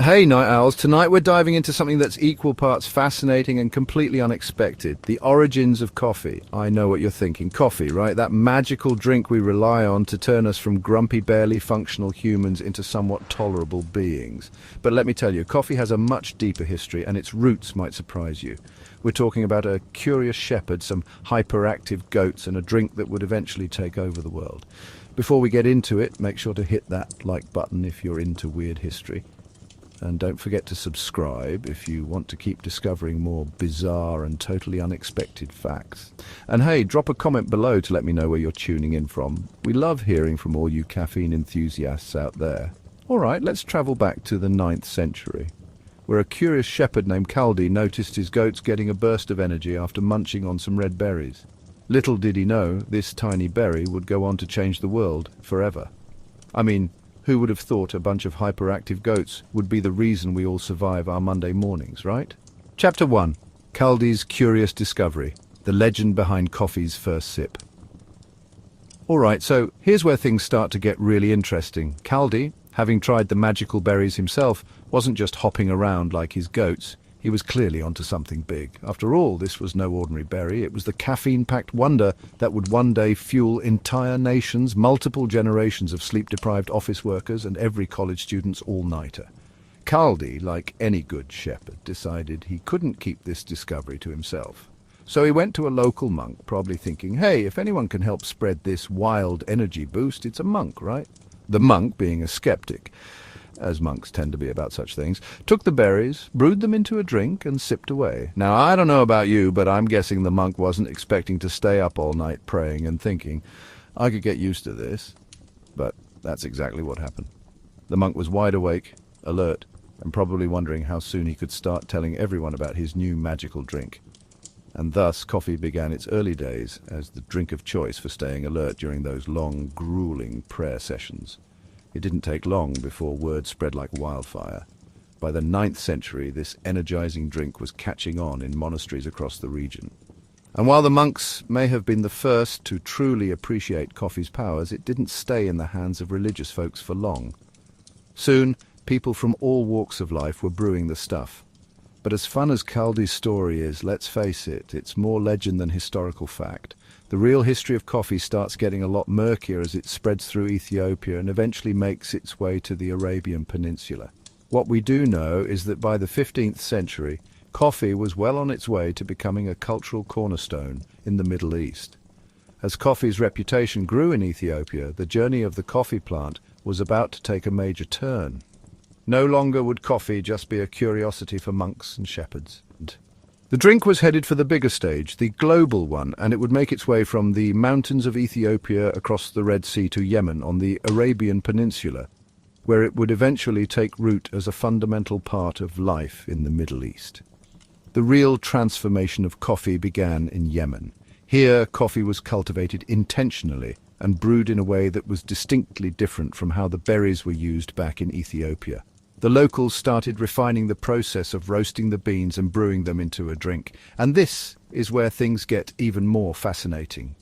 Hey, Night Owls, tonight we're diving into something that's equal parts fascinating and completely unexpected. The origins of coffee. I know what you're thinking. Coffee, right? That magical drink we rely on to turn us from grumpy, barely functional humans into somewhat tolerable beings. But let me tell you, coffee has a much deeper history, and its roots might surprise you. We're talking about a curious shepherd, some hyperactive goats, and a drink that would eventually take over the world. Before we get into it, make sure to hit that like button if you're into weird history. And don't forget to subscribe if you want to keep discovering more bizarre and totally unexpected facts. And hey, drop a comment below to let me know where you're tuning in from. We love hearing from all you caffeine enthusiasts out there. All right, let's travel back to the 9th century, where a curious shepherd named Caldi noticed his goats getting a burst of energy after munching on some red berries. Little did he know, this tiny berry would go on to change the world forever. I mean, who would have thought a bunch of hyperactive goats would be the reason we all survive our Monday mornings, right? Chapter 1. Caldi's Curious Discovery. The legend behind coffee's first sip. Alright, so here's where things start to get really interesting. Caldi, having tried the magical berries himself, wasn't just hopping around like his goats. He was clearly onto something big. After all, this was no ordinary berry. It was the caffeine-packed wonder that would one day fuel entire nations, multiple generations of sleep-deprived office workers, and every college student's all-nighter. Caldi, like any good shepherd, decided he couldn't keep this discovery to himself. So he went to a local monk, probably thinking, hey, if anyone can help spread this wild energy boost, it's a monk, right? The monk, being a skeptic, as monks tend to be about such things, took the berries, brewed them into a drink, and sipped away. Now, I don't know about you, but I'm guessing the monk wasn't expecting to stay up all night praying and thinking, I could get used to this. But that's exactly what happened. The monk was wide awake, alert, and probably wondering how soon he could start telling everyone about his new magical drink. And thus, coffee began its early days as the drink of choice for staying alert during those long, grueling prayer sessions. It didn't take long before word spread like wildfire. By the 9th century, this energizing drink was catching on in monasteries across the region. And while the monks may have been the first to truly appreciate coffee's powers, it didn't stay in the hands of religious folks for long. Soon, people from all walks of life were brewing the stuff. But as fun as Caldi's story is, let's face it, it's more legend than historical fact. The real history of coffee starts getting a lot murkier as it spreads through Ethiopia and eventually makes its way to the Arabian Peninsula. What we do know is that by the 15th century, coffee was well on its way to becoming a cultural cornerstone in the Middle East. As coffee's reputation grew in Ethiopia, the journey of the coffee plant was about to take a major turn. No longer would coffee just be a curiosity for monks and shepherds. The drink was headed for the bigger stage, the global one, and it would make its way from the mountains of Ethiopia across the Red Sea to Yemen on the Arabian Peninsula, where it would eventually take root as a fundamental part of life in the Middle East. The real transformation of coffee began in Yemen. Here, coffee was cultivated intentionally and brewed in a way that was distinctly different from how the berries were used back in Ethiopia. The locals started refining the process of roasting the beans and brewing them into a drink. And this is where things get even more fascinating.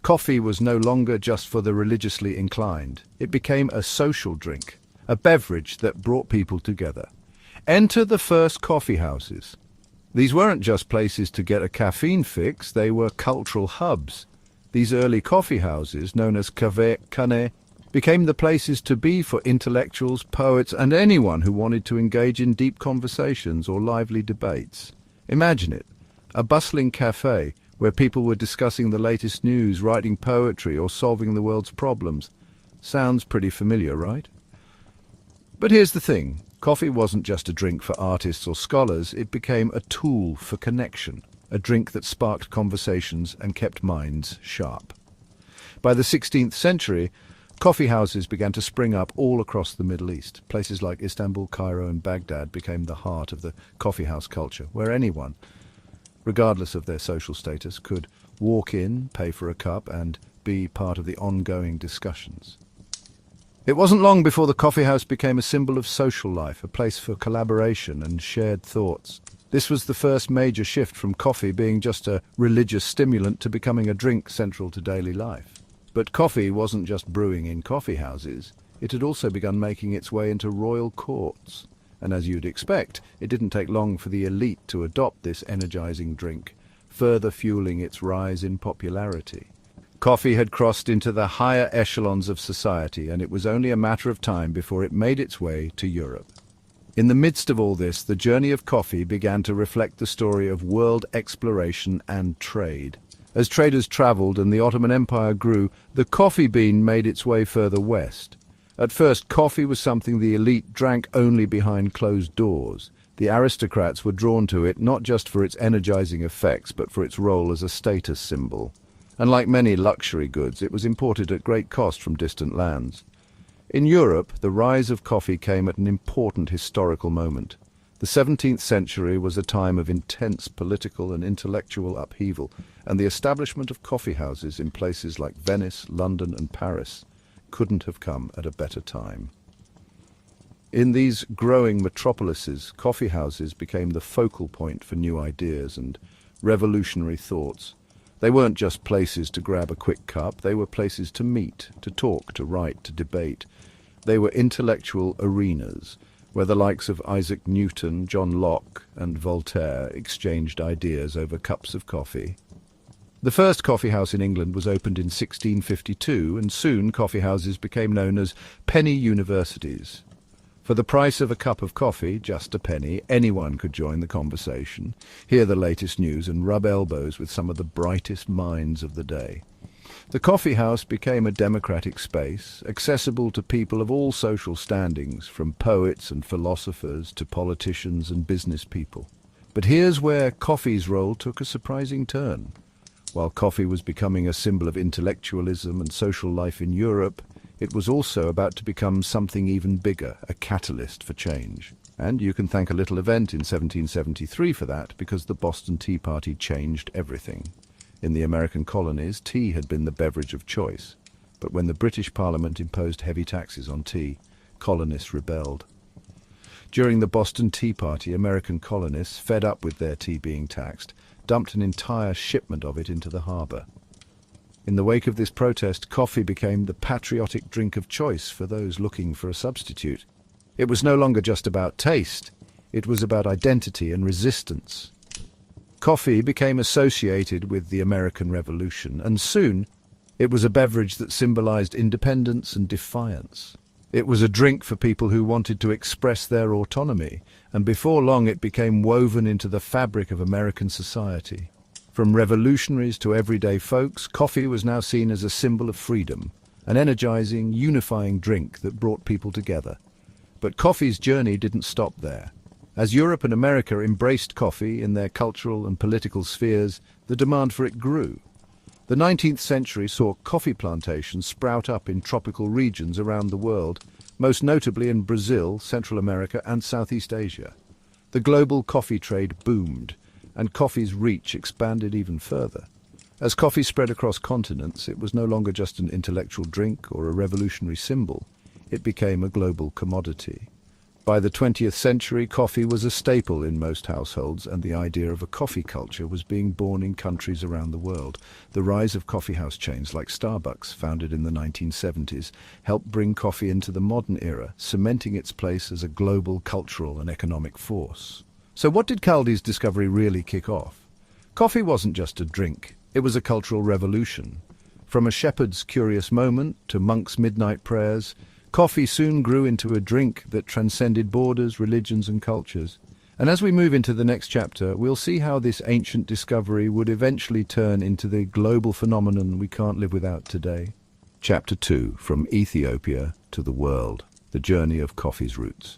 Coffee was no longer just for the religiously inclined. It became a social drink, a beverage that brought people together. Enter the first coffee houses. These weren't just places to get a caffeine fix, they were cultural hubs. These early coffee houses, known as café cane, became the places to be for intellectuals, poets, and anyone who wanted to engage in deep conversations or lively debates. Imagine it, a bustling cafe where people were discussing the latest news, writing poetry, or solving the world's problems. Sounds pretty familiar, right? But here's the thing, coffee wasn't just a drink for artists or scholars, it became a tool for connection, a drink that sparked conversations and kept minds sharp. By the 16th century, coffee houses began to spring up all across the Middle East. Places like Istanbul, Cairo, and Baghdad became the heart of the coffee house culture, where anyone, regardless of their social status, could walk in, pay for a cup, and be part of the ongoing discussions. It wasn't long before the coffee house became a symbol of social life, a place for collaboration and shared thoughts. This was the first major shift from coffee being just a religious stimulant to becoming a drink central to daily life. But coffee wasn't just brewing in coffee houses. It had also begun making its way into royal courts. And as you'd expect, it didn't take long for the elite to adopt this energizing drink, further fueling its rise in popularity. Coffee had crossed into the higher echelons of society, and it was only a matter of time before it made its way to Europe. In the midst of all this, the journey of coffee began to reflect the story of world exploration and trade. As traders traveled and the Ottoman Empire grew, the coffee bean made its way further west. At first, coffee was something the elite drank only behind closed doors. The aristocrats were drawn to it not just for its energizing effects, but for its role as a status symbol. And like many luxury goods, it was imported at great cost from distant lands. In Europe, the rise of coffee came at an important historical moment. The 17th century was a time of intense political and intellectual upheaval, and the establishment of coffee houses in places like Venice, London, and Paris couldn't have come at a better time. In these growing metropolises, coffee houses became the focal point for new ideas and revolutionary thoughts. They weren't just places to grab a quick cup, they were places to meet, to talk, to write, to debate. They were intellectual arenas, where the likes of Isaac Newton, John Locke, and Voltaire exchanged ideas over cups of coffee. The first coffee house in England was opened in 1652, and soon coffee houses became known as penny universities. For the price of a cup of coffee, just a penny, anyone could join the conversation, hear the latest news, and rub elbows with some of the brightest minds of the day. The coffee house became a democratic space, accessible to people of all social standings, from poets and philosophers to politicians and business people. But here's where coffee's role took a surprising turn. While coffee was becoming a symbol of intellectualism and social life in Europe, it was also about to become something even bigger, a catalyst for change. And you can thank a little event in 1773 for that, because the Boston Tea Party changed everything. In the American colonies, tea had been the beverage of choice. But when the British Parliament imposed heavy taxes on tea, colonists rebelled. During the Boston Tea Party, American colonists, fed up with their tea being taxed, dumped an entire shipment of it into the harbor. In the wake of this protest, coffee became the patriotic drink of choice for those looking for a substitute. It was no longer just about taste, it was about identity and resistance. Coffee became associated with the American Revolution, and soon it was a beverage that symbolized independence and defiance. It was a drink for people who wanted to express their autonomy, and before long it became woven into the fabric of American society. From revolutionaries to everyday folks, coffee was now seen as a symbol of freedom, an energizing, unifying drink that brought people together. But coffee's journey didn't stop there. As Europe and America embraced coffee in their cultural and political spheres, the demand for it grew. The 19th century saw coffee plantations sprout up in tropical regions around the world, most notably in Brazil, Central America, and Southeast Asia. The global coffee trade boomed, and coffee's reach expanded even further. As coffee spread across continents, it was no longer just an intellectual drink or a revolutionary symbol. It became a global commodity. By the 20th century, coffee was a staple in most households, and the idea of a coffee culture was being born in countries around the world. The rise of coffee house chains like Starbucks, founded in the 1970s, helped bring coffee into the modern era, cementing its place as a global cultural and economic force. So what did Caldi's discovery really kick off? Coffee wasn't just a drink, it was a cultural revolution. From a shepherd's curious moment to monks' midnight prayers, coffee soon grew into a drink that transcended borders, religions, and cultures. And as we move into the next chapter, we'll see how this ancient discovery would eventually turn into the global phenomenon we can't live without today. Chapter 2, From Ethiopia to the World, the Journey of Coffee's Roots.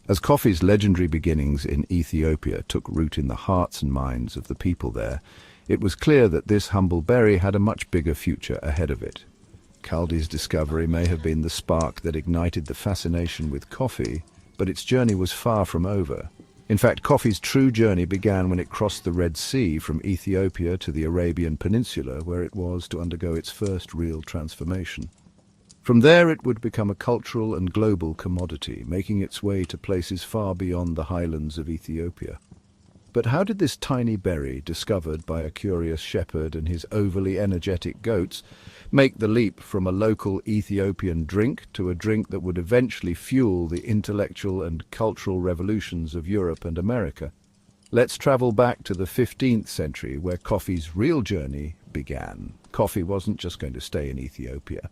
As coffee's legendary beginnings in Ethiopia took root in the hearts and minds of the people there, it was clear that this humble berry had a much bigger future ahead of it. Caldi's discovery may have been the spark that ignited the fascination with coffee, but its journey was far from over. In fact, coffee's true journey began when it crossed the Red Sea from Ethiopia to the Arabian Peninsula, where it was to undergo its first real transformation. From there it would become a cultural and global commodity, making its way to places far beyond the highlands of Ethiopia. But how did this tiny berry, discovered by a curious shepherd and his overly energetic goats, make the leap from a local Ethiopian drink to a drink that would eventually fuel the intellectual and cultural revolutions of Europe and America? Let's travel back to the 15th century, where coffee's real journey began. Coffee wasn't just going to stay in Ethiopia.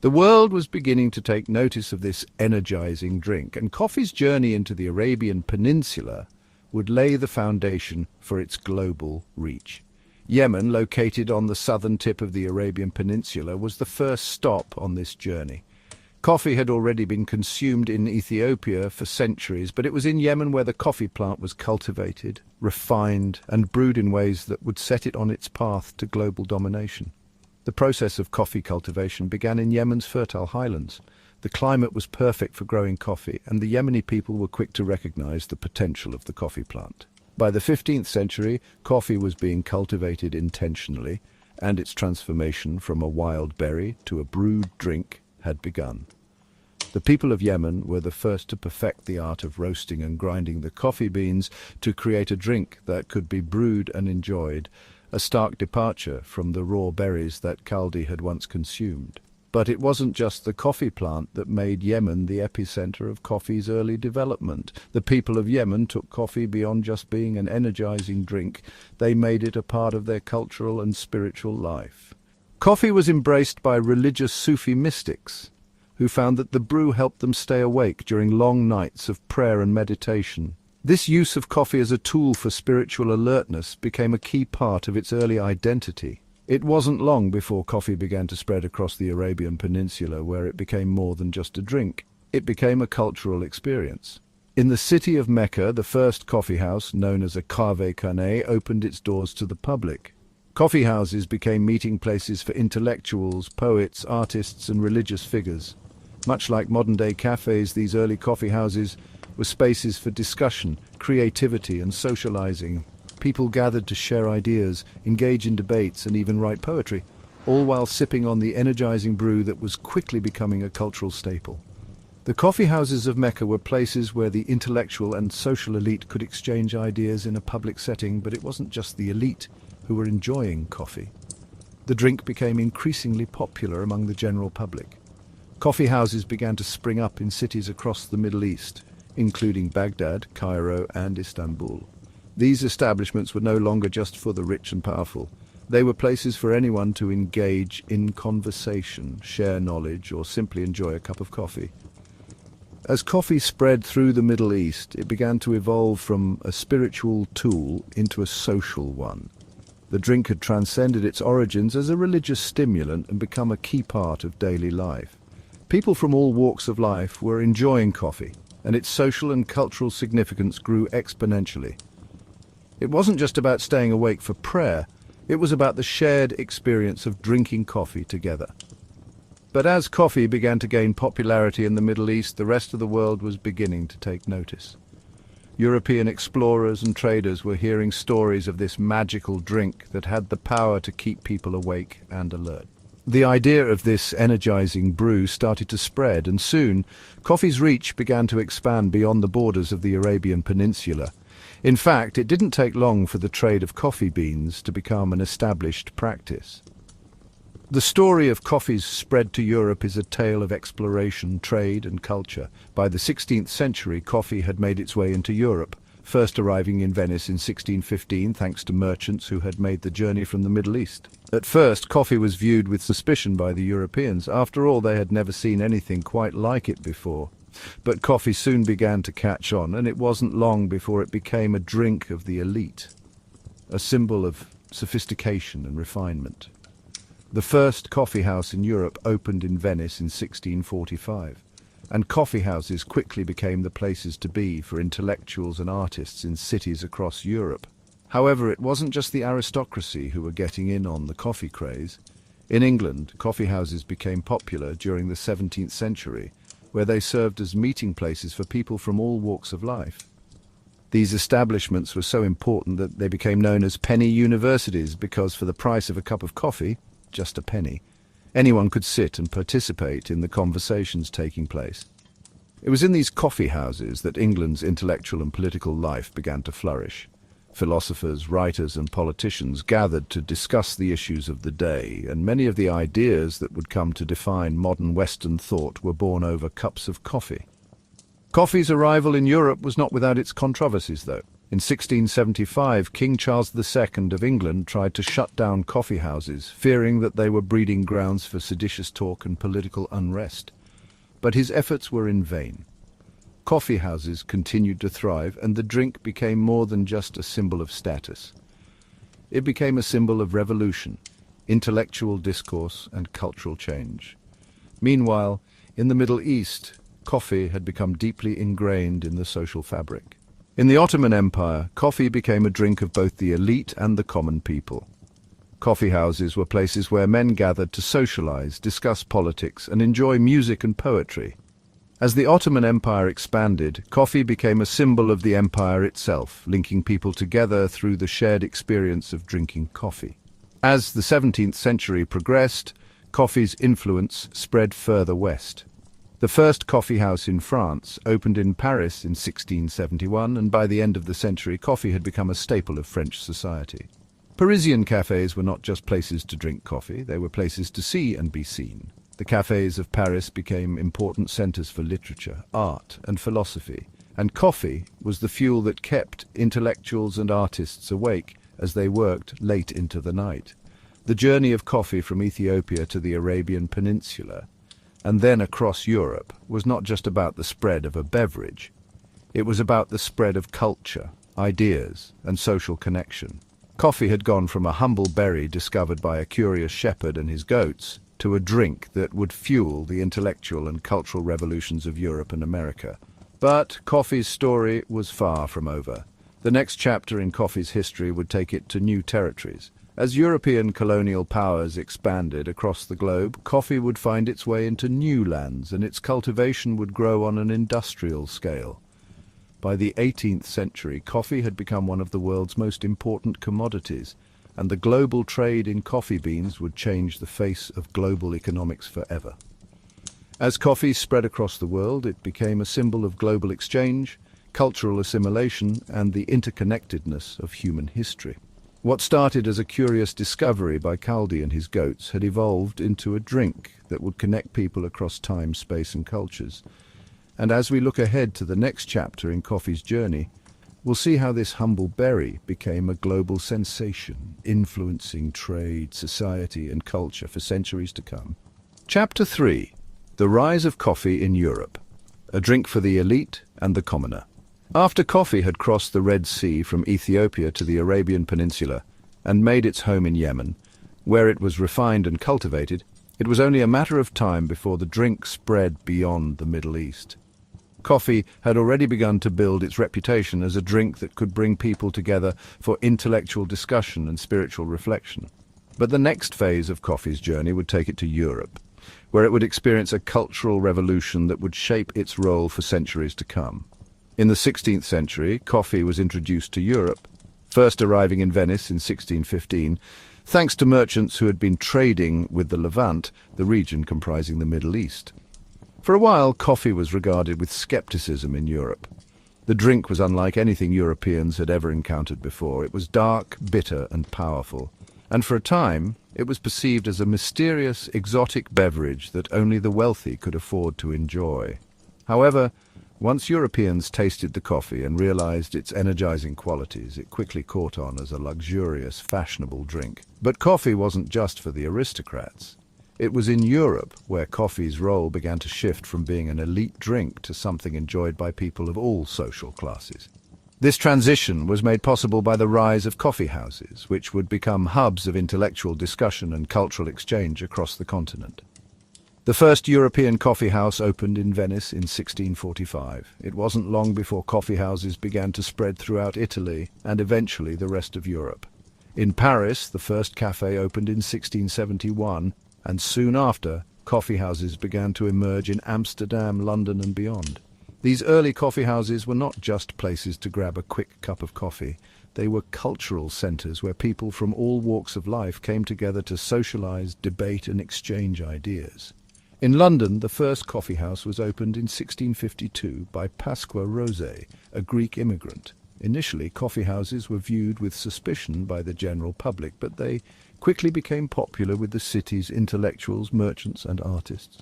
The world was beginning to take notice of this energizing drink, and coffee's journey into the Arabian Peninsula would lay the foundation for its global reach. Yemen, located on the southern tip of the Arabian Peninsula, was the first stop on this journey. Coffee had already been consumed in Ethiopia for centuries, but it was in Yemen where the coffee plant was cultivated, refined, and brewed in ways that would set it on its path to global domination. The process of coffee cultivation began in Yemen's fertile highlands. The climate was perfect for growing coffee, and the Yemeni people were quick to recognize the potential of the coffee plant. By the 15th century, coffee was being cultivated intentionally, and its transformation from a wild berry to a brewed drink had begun. The people of Yemen were the first to perfect the art of roasting and grinding the coffee beans to create a drink that could be brewed and enjoyed, a stark departure from the raw berries that Kaldi had once consumed. But it wasn't just the coffee plant that made Yemen the epicenter of coffee's early development. The people of Yemen took coffee beyond just being an energizing drink. They made it a part of their cultural and spiritual life. Coffee was embraced by religious Sufi mystics, who found that the brew helped them stay awake during long nights of prayer and meditation. This use of coffee as a tool for spiritual alertness became a key part of its early identity. It wasn't long before coffee began to spread across the Arabian Peninsula, where it became more than just a drink. It became a cultural experience. In the city of Mecca, the first coffee house, known as a kahve-khaneh, opened its doors to the public. Coffee houses became meeting places for intellectuals, poets, artists, and religious figures. Much like modern-day cafes, these early coffee houses were spaces for discussion, creativity, and socializing. People gathered to share ideas, engage in debates, and even write poetry, all while sipping on the energizing brew that was quickly becoming a cultural staple. The coffee houses of Mecca were places where the intellectual and social elite could exchange ideas in a public setting, but it wasn't just the elite who were enjoying coffee. The drink became increasingly popular among the general public. Coffee houses began to spring up in cities across the Middle East, including Baghdad, Cairo, and Istanbul. These establishments were no longer just for the rich and powerful. They were places for anyone to engage in conversation, share knowledge, or simply enjoy a cup of coffee. As coffee spread through the Middle East, it began to evolve from a spiritual tool into a social one. The drink had transcended its origins as a religious stimulant and become a key part of daily life. People from all walks of life were enjoying coffee, and its social and cultural significance grew exponentially. It wasn't just about staying awake for prayer, it was about the shared experience of drinking coffee together. But as coffee began to gain popularity in the Middle East, the rest of the world was beginning to take notice. European explorers and traders were hearing stories of this magical drink that had the power to keep people awake and alert. The idea of this energizing brew started to spread, and soon coffee's reach began to expand beyond the borders of the Arabian Peninsula. In fact, it didn't take long for the trade of coffee beans to become an established practice. The story of coffee's spread to Europe is a tale of exploration, trade, and culture. By the 16th century, coffee had made its way into Europe, first arriving in Venice in 1615 thanks to merchants who had made the journey from the Middle East. At first, coffee was viewed with suspicion by the Europeans. After all, they had never seen anything quite like it before. But coffee soon began to catch on, and it wasn't long before it became a drink of the elite, a symbol of sophistication and refinement. The first coffee house in Europe opened in Venice in 1645, and coffee houses quickly became the places to be for intellectuals and artists in cities across Europe. However, it wasn't just the aristocracy who were getting in on the coffee craze. In England, coffee houses became popular during the 17th century, where they served as meeting places for people from all walks of life. These establishments were so important that they became known as penny universities, because for the price of a cup of coffee, just a penny, anyone could sit and participate in the conversations taking place. It was in these coffee houses that England's intellectual and political life began to flourish. Philosophers, writers, and politicians gathered to discuss the issues of the day, and many of the ideas that would come to define modern Western thought were born over cups of coffee. Coffee's arrival in Europe was not without its controversies, though. In 1675, King Charles II of England tried to shut down coffee houses, fearing that they were breeding grounds for seditious talk and political unrest. But his efforts were in vain. Coffee houses continued to thrive, and the drink became more than just a symbol of status. It became a symbol of revolution, intellectual discourse, and cultural change. Meanwhile, in the Middle East, coffee had become deeply ingrained in the social fabric. In the Ottoman Empire, coffee became a drink of both the elite and the common people. Coffee houses were places where men gathered to socialize, discuss politics, and enjoy music and poetry. As the Ottoman Empire expanded, coffee became a symbol of the empire itself, linking people together through the shared experience of drinking coffee. As the 17th century progressed, coffee's influence spread further west. The first coffee house in France opened in Paris in 1671, and by the end of the century, coffee had become a staple of French society. Parisian cafes were not just places to drink coffee, they were places to see and be seen. The cafes of Paris became important centers for literature, art, and philosophy, and coffee was the fuel that kept intellectuals and artists awake as they worked late into the night. The journey of coffee from Ethiopia to the Arabian Peninsula and then across Europe was not just about the spread of a beverage. It was about the spread of culture, ideas, and social connection. Coffee had gone from a humble berry discovered by a curious shepherd and his goats to a drink that would fuel the intellectual and cultural revolutions of Europe and America. But coffee's story was far from over. The next chapter in coffee's history would take it to new territories. As European colonial powers expanded across the globe, coffee would find its way into new lands, and its cultivation would grow on an industrial scale. By the 18th century, coffee had become one of the world's most important commodities, and the global trade in coffee beans would change the face of global economics forever. As coffee spread across the world, it became a symbol of global exchange, cultural assimilation, and the interconnectedness of human history. What started as a curious discovery by Caldi and his goats had evolved into a drink that would connect people across time, space, and cultures. And as we look ahead to the next chapter in coffee's journey, we'll see how this humble berry became a global sensation, influencing trade, society, and culture for centuries to come. Chapter 3: The Rise of Coffee in Europe, a drink for the elite and the commoner. After coffee had crossed the Red Sea from Ethiopia to the Arabian Peninsula and made its home in Yemen, where it was refined and cultivated, it was only a matter of time before the drink spread beyond the Middle East. Coffee had already begun to build its reputation as a drink that could bring people together for intellectual discussion and spiritual reflection. But the next phase of coffee's journey would take it to Europe, where it would experience a cultural revolution that would shape its role for centuries to come. In the 16th century, coffee was introduced to Europe, first arriving in Venice in 1615, thanks to merchants who had been trading with the Levant, the region comprising the Middle East. For a while, coffee was regarded with skepticism in Europe. The drink was unlike anything Europeans had ever encountered before. It was dark, bitter, and powerful. And for a time, it was perceived as a mysterious, exotic beverage that only the wealthy could afford to enjoy. However, once Europeans tasted the coffee and realized its energizing qualities, it quickly caught on as a luxurious, fashionable drink. But coffee wasn't just for the aristocrats. It was in Europe where coffee's role began to shift from being an elite drink to something enjoyed by people of all social classes. This transition was made possible by the rise of coffee houses, which would become hubs of intellectual discussion and cultural exchange across the continent. The first European coffee house opened in Venice in 1645. It wasn't long before coffee houses began to spread throughout Italy and eventually the rest of Europe. In Paris, the first cafe opened in 1671, and soon after, coffee houses began to emerge in Amsterdam, London, and beyond. These early coffee houses were not just places to grab a quick cup of coffee. They were cultural centers where people from all walks of life came together to socialize, debate, and exchange ideas. In London, the first coffee house was opened in 1652 by Pasqua Rosé, a Greek immigrant. Initially, coffee houses were viewed with suspicion by the general public, but they quickly became popular with the city's intellectuals, merchants, and artists.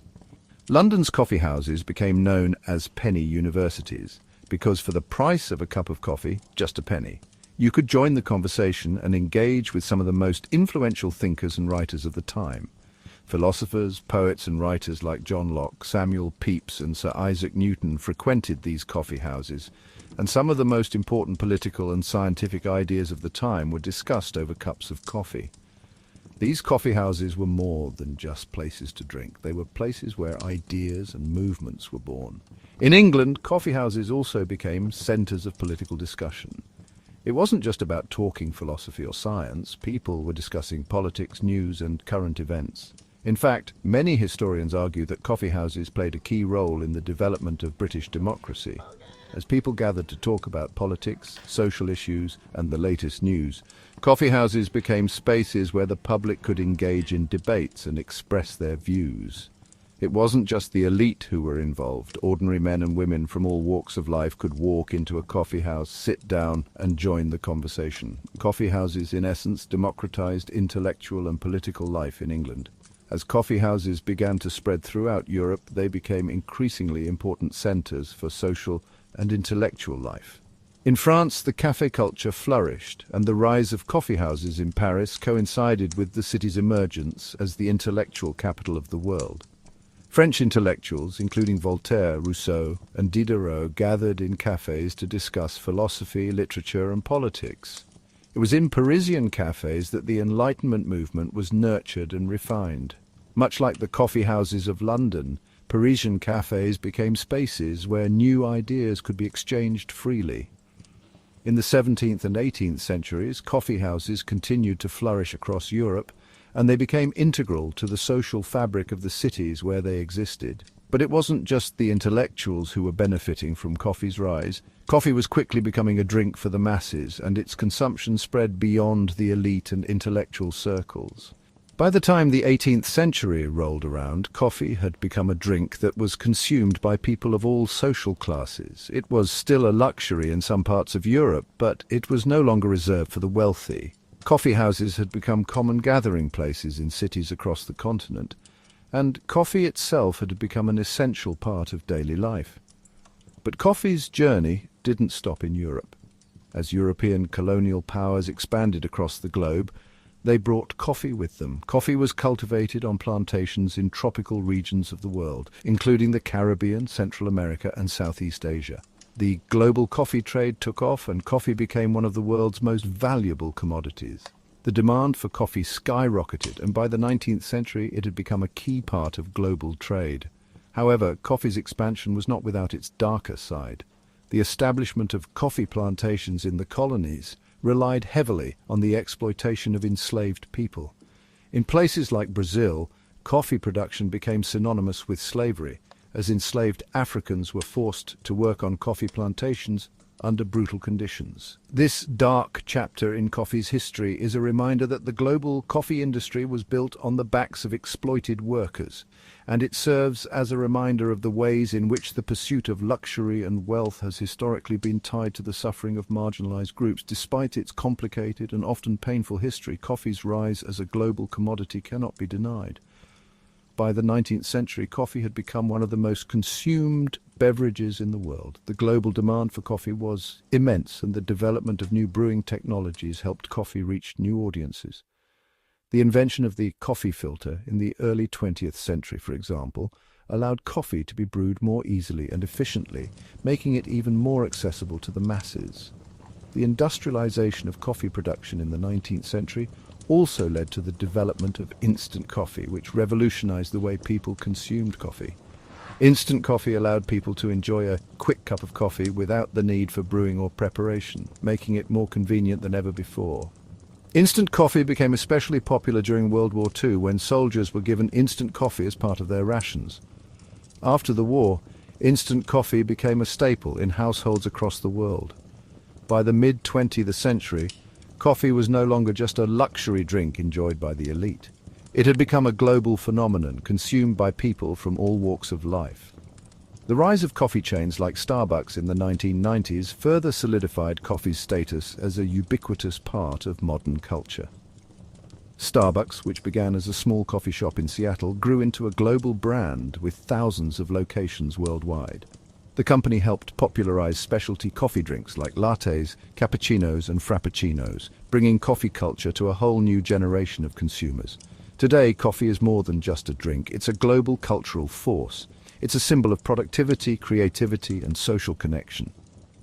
London's coffee houses became known as penny universities because for the price of a cup of coffee, just a penny, you could join the conversation and engage with some of the most influential thinkers and writers of the time. Philosophers, poets and writers like John Locke, Samuel Pepys and Sir Isaac Newton frequented these coffee houses, and some of the most important political and scientific ideas of the time were discussed over cups of coffee. These coffee houses were more than just places to drink. They were places where ideas and movements were born. In England, coffee houses also became centres of political discussion. It wasn't just about talking philosophy or science. People were discussing politics, news and current events. In fact, many historians argue that coffee houses played a key role in the development of British democracy. As people gathered to talk about politics, social issues and the latest news, coffee houses became spaces where the public could engage in debates and express their views. It wasn't just the elite who were involved. Ordinary men and women from all walks of life could walk into a coffee house, sit down and join the conversation. Coffee houses, in essence, democratized intellectual and political life in England. As coffee houses began to spread throughout Europe, they became increasingly important centres for social and intellectual life. In France, the café culture flourished, and the rise of coffee houses in Paris coincided with the city's emergence as the intellectual capital of the world. French intellectuals, including Voltaire, Rousseau, and Diderot, gathered in cafés to discuss philosophy, literature, and politics. It was in Parisian cafés that the Enlightenment movement was nurtured and refined. Much like the coffee houses of London, Parisian cafés became spaces where new ideas could be exchanged freely. In the 17th and 18th centuries, coffee houses continued to flourish across Europe, and they became integral to the social fabric of the cities where they existed. But it wasn't just the intellectuals who were benefiting from coffee's rise. Coffee was quickly becoming a drink for the masses, and its consumption spread beyond the elite and intellectual circles. By the time the 18th century rolled around, coffee had become a drink that was consumed by people of all social classes. It was still a luxury in some parts of Europe, but it was no longer reserved for the wealthy. Coffee houses had become common gathering places in cities across the continent, and coffee itself had become an essential part of daily life. But coffee's journey didn't stop in Europe. As European colonial powers expanded across the globe, they brought coffee with them. Coffee was cultivated on plantations in tropical regions of the world, including the Caribbean, Central America, and Southeast Asia. The global coffee trade took off, and coffee became one of the world's most valuable commodities. The demand for coffee skyrocketed, and by the 19th century it had become a key part of global trade. However, coffee's expansion was not without its darker side. The establishment of coffee plantations in the colonies relied heavily on the exploitation of enslaved people. In places like Brazil, coffee production became synonymous with slavery, as enslaved Africans were forced to work on coffee plantations under brutal conditions. This dark chapter in coffee's history is a reminder that the global coffee industry was built on the backs of exploited workers, and it serves as a reminder of the ways in which the pursuit of luxury and wealth has historically been tied to the suffering of marginalized groups. Despite its complicated and often painful history, coffee's rise as a global commodity cannot be denied. By the 19th century, coffee had become one of the most consumed beverages in the world. The global demand for coffee was immense, and the development of new brewing technologies helped coffee reach new audiences. The invention of the coffee filter in the early 20th century, for example, allowed coffee to be brewed more easily and efficiently, making it even more accessible to the masses. The industrialization of coffee production in the 19th century also led to the development of instant coffee, which revolutionized the way people consumed coffee. Instant coffee allowed people to enjoy a quick cup of coffee without the need for brewing or preparation, making it more convenient than ever before. Instant coffee became especially popular during World War II, when soldiers were given instant coffee as part of their rations. After the war, instant coffee became a staple in households across the world. By the mid-20th century, coffee was no longer just a luxury drink enjoyed by the elite. It had become a global phenomenon, consumed by people from all walks of life. The rise of coffee chains like Starbucks in the 1990s further solidified coffee's status as a ubiquitous part of modern culture. Starbucks, which began as a small coffee shop in Seattle, grew into a global brand with thousands of locations worldwide. The company helped popularize specialty coffee drinks like lattes, cappuccinos, and frappuccinos, bringing coffee culture to a whole new generation of consumers. Today, coffee is more than just a drink. It's a global cultural force. It's a symbol of productivity, creativity, and social connection.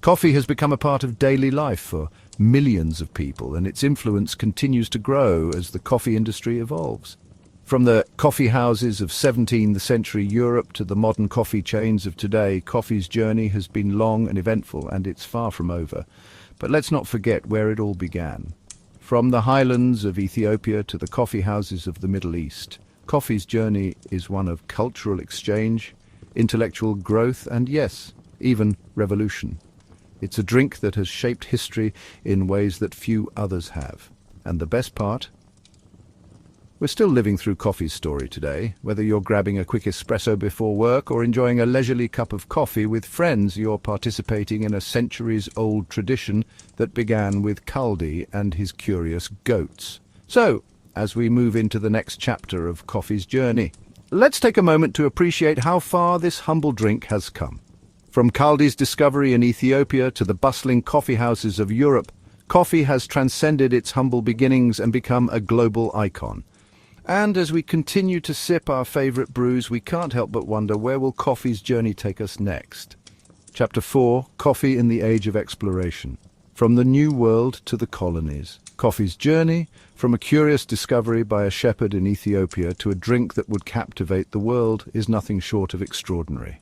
Coffee has become a part of daily life for millions of people, and its influence continues to grow as the coffee industry evolves. From the coffee houses of 17th century Europe to the modern coffee chains of today, coffee's journey has been long and eventful, and it's far from over. But let's not forget where it all began. From the highlands of Ethiopia to the coffee houses of the Middle East, coffee's journey is one of cultural exchange, intellectual growth, and yes, even revolution. It's a drink that has shaped history in ways that few others have. And the best part? We're still living through coffee's story today. Whether you're grabbing a quick espresso before work or enjoying a leisurely cup of coffee with friends, you're participating in a centuries-old tradition that began with Kaldi and his curious goats. So, as we move into the next chapter of coffee's journey, let's take a moment to appreciate how far this humble drink has come. From Kaldi's discovery in Ethiopia to the bustling coffee houses of Europe, coffee has transcended its humble beginnings and become a global icon. And as we continue to sip our favorite brews, we can't help but wonder, where will coffee's journey take us next? Chapter 4, Coffee in the Age of Exploration. From the New World to the colonies. Coffee's journey, from a curious discovery by a shepherd in Ethiopia to a drink that would captivate the world, is nothing short of extraordinary.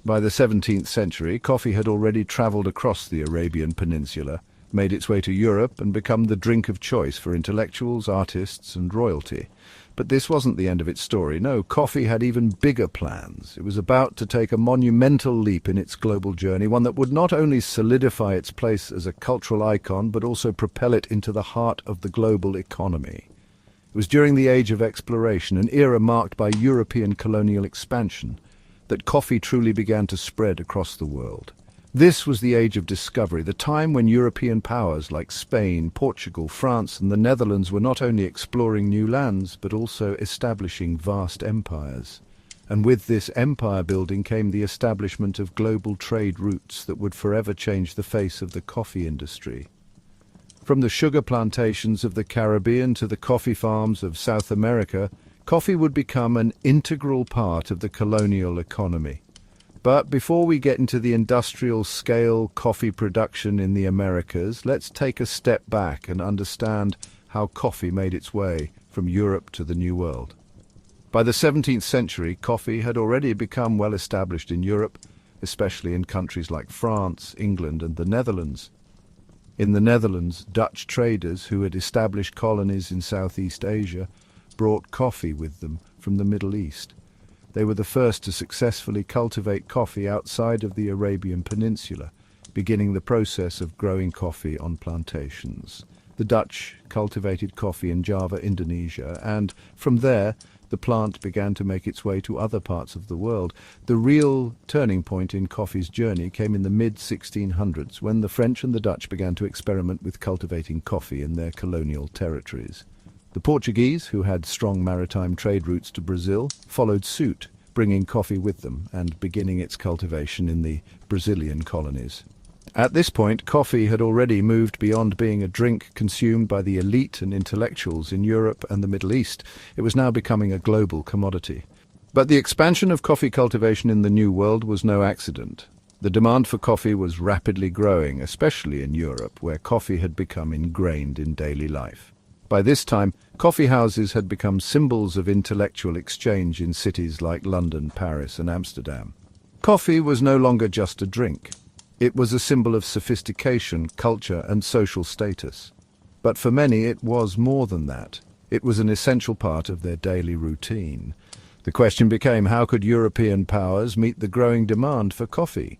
By the 17th century, coffee had already travelled across the Arabian Peninsula, made its way to Europe, and become the drink of choice for intellectuals, artists, and royalty. But this wasn't the end of its story. No, coffee had even bigger plans. It was about to take a monumental leap in its global journey, one that would not only solidify its place as a cultural icon, but also propel it into the heart of the global economy. It was during the Age of Exploration, an era marked by European colonial expansion, that coffee truly began to spread across the world. This was the age of discovery, the time when European powers like Spain, Portugal, France, and the Netherlands were not only exploring new lands, but also establishing vast empires. And with this empire building came the establishment of global trade routes that would forever change the face of the coffee industry. From the sugar plantations of the Caribbean to the coffee farms of South America, coffee would become an integral part of the colonial economy. But before we get into the industrial-scale coffee production in the Americas, let's take a step back and understand how coffee made its way from Europe to the New World. By the 17th century, coffee had already become well established in Europe, especially in countries like France, England, and the Netherlands. In the Netherlands, Dutch traders who had established colonies in Southeast Asia brought coffee with them from the Middle East. They were the first to successfully cultivate coffee outside of the Arabian Peninsula, beginning the process of growing coffee on plantations. The Dutch cultivated coffee in Java, Indonesia, and from there the plant began to make its way to other parts of the world. The real turning point in coffee's journey came in the mid-1600s, when the French and the Dutch began to experiment with cultivating coffee in their colonial territories. The Portuguese, who had strong maritime trade routes to Brazil, followed suit, bringing coffee with them and beginning its cultivation in the Brazilian colonies. At this point, coffee had already moved beyond being a drink consumed by the elite and intellectuals in Europe and the Middle East. It was now becoming a global commodity. But the expansion of coffee cultivation in the New World was no accident. The demand for coffee was rapidly growing, especially in Europe, where coffee had become ingrained in daily life. By this time, coffee houses had become symbols of intellectual exchange in cities like London, Paris, and Amsterdam. Coffee was no longer just a drink. It was a symbol of sophistication, culture, and social status. But for many, it was more than that. It was an essential part of their daily routine. The question became, how could European powers meet the growing demand for coffee?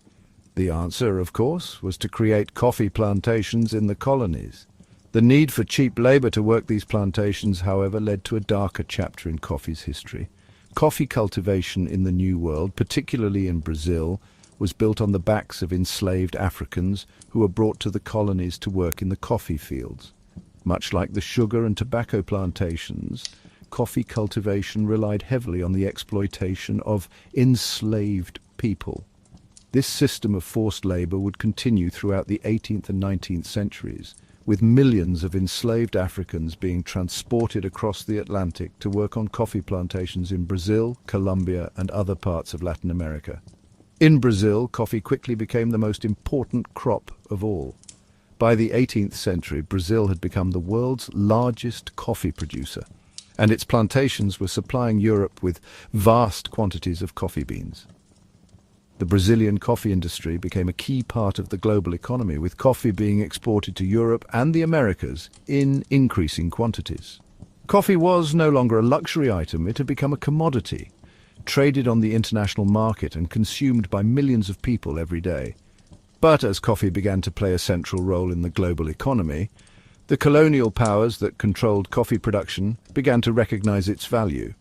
The answer, of course, was to create coffee plantations in the colonies. The need for cheap labor to work these plantations, however, led to a darker chapter in coffee's history. Coffee cultivation in the New World, particularly in Brazil, was built on the backs of enslaved Africans who were brought to the colonies to work in the coffee fields. Much like the sugar and tobacco plantations, coffee cultivation relied heavily on the exploitation of enslaved people. This system of forced labor would continue throughout the 18th and 19th centuries, with millions of enslaved Africans being transported across the Atlantic to work on coffee plantations in Brazil, Colombia, and other parts of Latin America. In Brazil, coffee quickly became the most important crop of all. By the 18th century, Brazil had become the world's largest coffee producer, and its plantations were supplying Europe with vast quantities of coffee beans. The Brazilian coffee industry became a key part of the global economy, with coffee being exported to Europe and the Americas in increasing quantities. Coffee was no longer a luxury item, it had become a commodity, traded on the international market and consumed by millions of people every day. But as coffee began to play a central role in the global economy, the colonial powers that controlled coffee production began to recognize its value.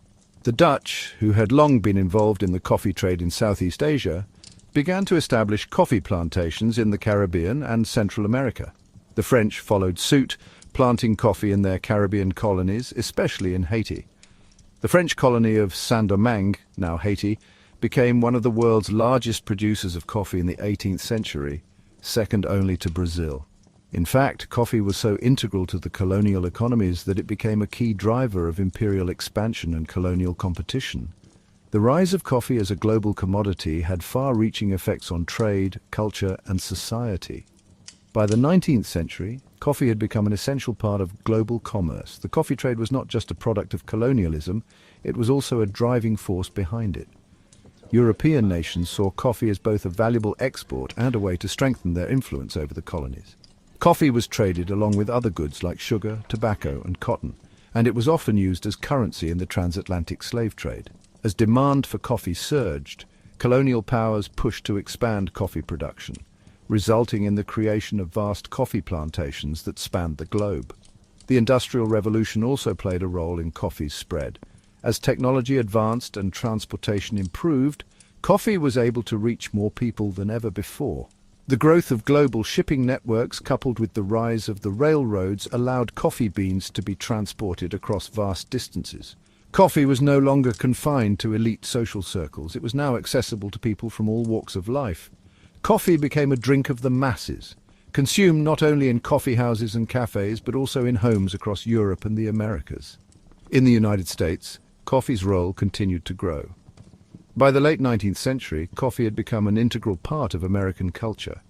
The Dutch, who had long been involved in the coffee trade in Southeast Asia, began to establish coffee plantations in the Caribbean and Central America. The French followed suit, planting coffee in their Caribbean colonies, especially in Haiti. The French colony of Saint-Domingue, now Haiti, became one of the world's largest producers of coffee in the 18th century, second only to Brazil. In fact, coffee was so integral to the colonial economies that it became a key driver of imperial expansion and colonial competition. The rise of coffee as a global commodity had far-reaching effects on trade, culture, and society. By the 19th century, coffee had become an essential part of global commerce. The coffee trade was not just a product of colonialism, it was also a driving force behind it. European nations saw coffee as both a valuable export and a way to strengthen their influence over the colonies. Coffee was traded along with other goods like sugar, tobacco, and cotton, and it was often used as currency in the transatlantic slave trade. As demand for coffee surged, colonial powers pushed to expand coffee production, resulting in the creation of vast coffee plantations that spanned the globe. The Industrial Revolution also played a role in coffee's spread. As technology advanced and transportation improved, coffee was able to reach more people than ever before. The growth of global shipping networks, coupled with the rise of the railroads, allowed coffee beans to be transported across vast distances. Coffee was no longer confined to elite social circles. It was now accessible to people from all walks of life. Coffee became a drink of the masses, consumed not only in coffee houses and cafes, but also in homes across Europe and the Americas. In the United States, coffee's role continued to grow. By the late 19th century, coffee had become an integral part of American culture.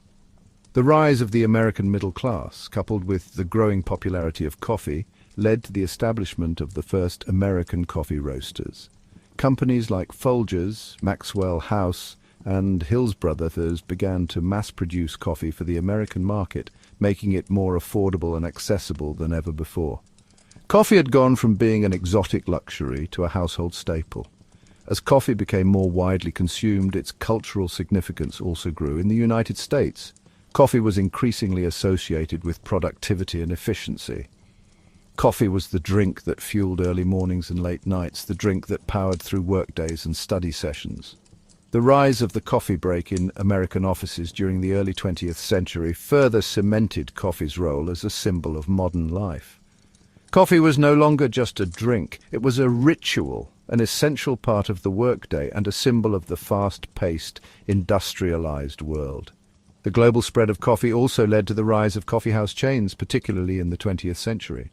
The rise of the American middle class, coupled with the growing popularity of coffee, led to the establishment of the first American coffee roasters. Companies like Folgers, Maxwell House, and Hills Brothers began to mass-produce coffee for the American market, making it more affordable and accessible than ever before. Coffee had gone from being an exotic luxury to a household staple. As coffee became more widely consumed, its cultural significance also grew. In the United States, coffee was increasingly associated with productivity and efficiency. Coffee was the drink that fueled early mornings and late nights, the drink that powered through workdays and study sessions. The rise of the coffee break in American offices during the early 20th century further cemented coffee's role as a symbol of modern life. Coffee was no longer just a drink, it was a ritual, an essential part of the workday and a symbol of the fast-paced, industrialized world. The global spread of coffee also led to the rise of coffeehouse chains, particularly in the 20th century.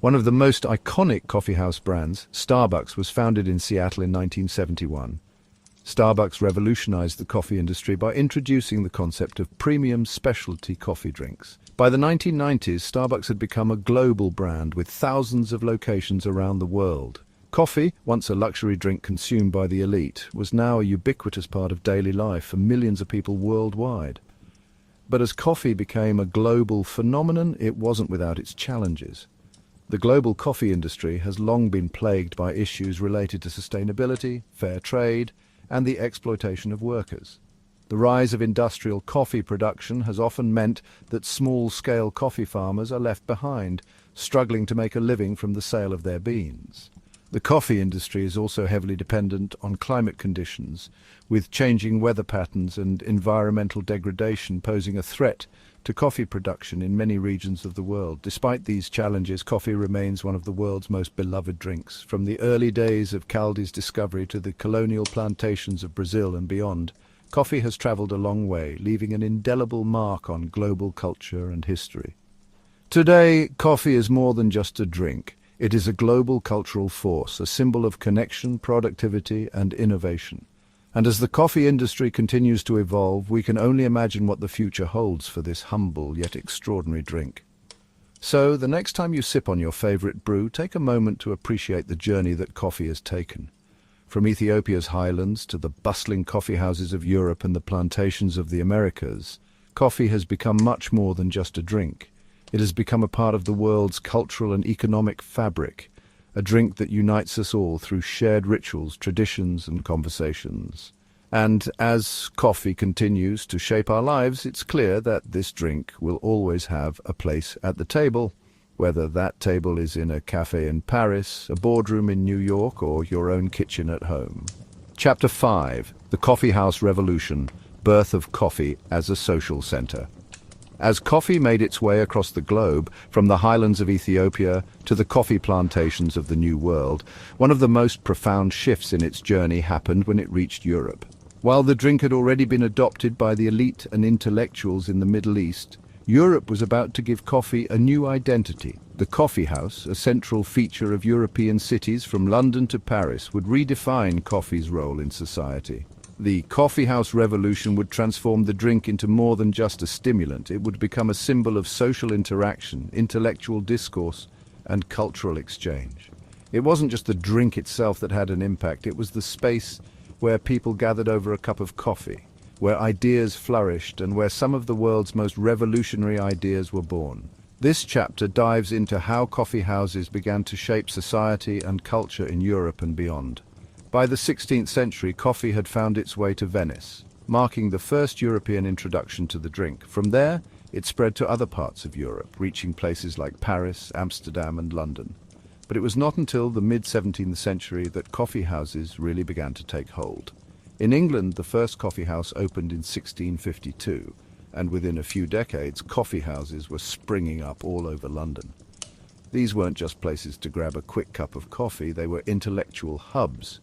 One of the most iconic coffeehouse brands, Starbucks, was founded in Seattle in 1971. Starbucks revolutionized the coffee industry by introducing the concept of premium specialty coffee drinks. By the 1990s, Starbucks had become a global brand with thousands of locations around the world. Coffee, once a luxury drink consumed by the elite, was now a ubiquitous part of daily life for millions of people worldwide. But as coffee became a global phenomenon, it wasn't without its challenges. The global coffee industry has long been plagued by issues related to sustainability, fair trade, and the exploitation of workers. The rise of industrial coffee production has often meant that small-scale coffee farmers are left behind, struggling to make a living from the sale of their beans. The coffee industry is also heavily dependent on climate conditions, with changing weather patterns and environmental degradation posing a threat to coffee production in many regions of the world. Despite these challenges, coffee remains one of the world's most beloved drinks. From the early days of Caldi's discovery to the colonial plantations of Brazil and beyond, coffee has traveled a long way, leaving an indelible mark on global culture and history. Today, coffee is more than just a drink. It is a global cultural force, a symbol of connection, productivity, and innovation. And as the coffee industry continues to evolve, we can only imagine what the future holds for this humble yet extraordinary drink. So, the next time you sip on your favorite brew, take a moment to appreciate the journey that coffee has taken. From Ethiopia's highlands to the bustling coffee houses of Europe and the plantations of the Americas, coffee has become much more than just a drink. It has become a part of the world's cultural and economic fabric, a drink that unites us all through shared rituals, traditions, and conversations. And as coffee continues to shape our lives, it's clear that this drink will always have a place at the table, whether that table is in a cafe in Paris, a boardroom in New York, or your own kitchen at home. Chapter 5: The Coffee House Revolution, Birth of Coffee as a Social Center. As coffee made its way across the globe, from the highlands of Ethiopia to the coffee plantations of the New World, one of the most profound shifts in its journey happened when it reached Europe. While the drink had already been adopted by the elite and intellectuals in the Middle East, Europe was about to give coffee a new identity. The coffee house, a central feature of European cities from London to Paris, would redefine coffee's role in society. The coffee house revolution would transform the drink into more than just a stimulant. It would become a symbol of social interaction, intellectual discourse, and cultural exchange. It wasn't just the drink itself that had an impact, it was the space where people gathered over a cup of coffee, where ideas flourished, and where some of the world's most revolutionary ideas were born. This chapter dives into how coffee houses began to shape society and culture in Europe and beyond. By the 16th century, coffee had found its way to Venice, marking the first European introduction to the drink. From there, it spread to other parts of Europe, reaching places like Paris, Amsterdam, and London. But it was not until the mid-17th century that coffee houses really began to take hold. In England, the first coffee house opened in 1652, and within a few decades, coffee houses were springing up all over London. These weren't just places to grab a quick cup of coffee, they were intellectual hubs,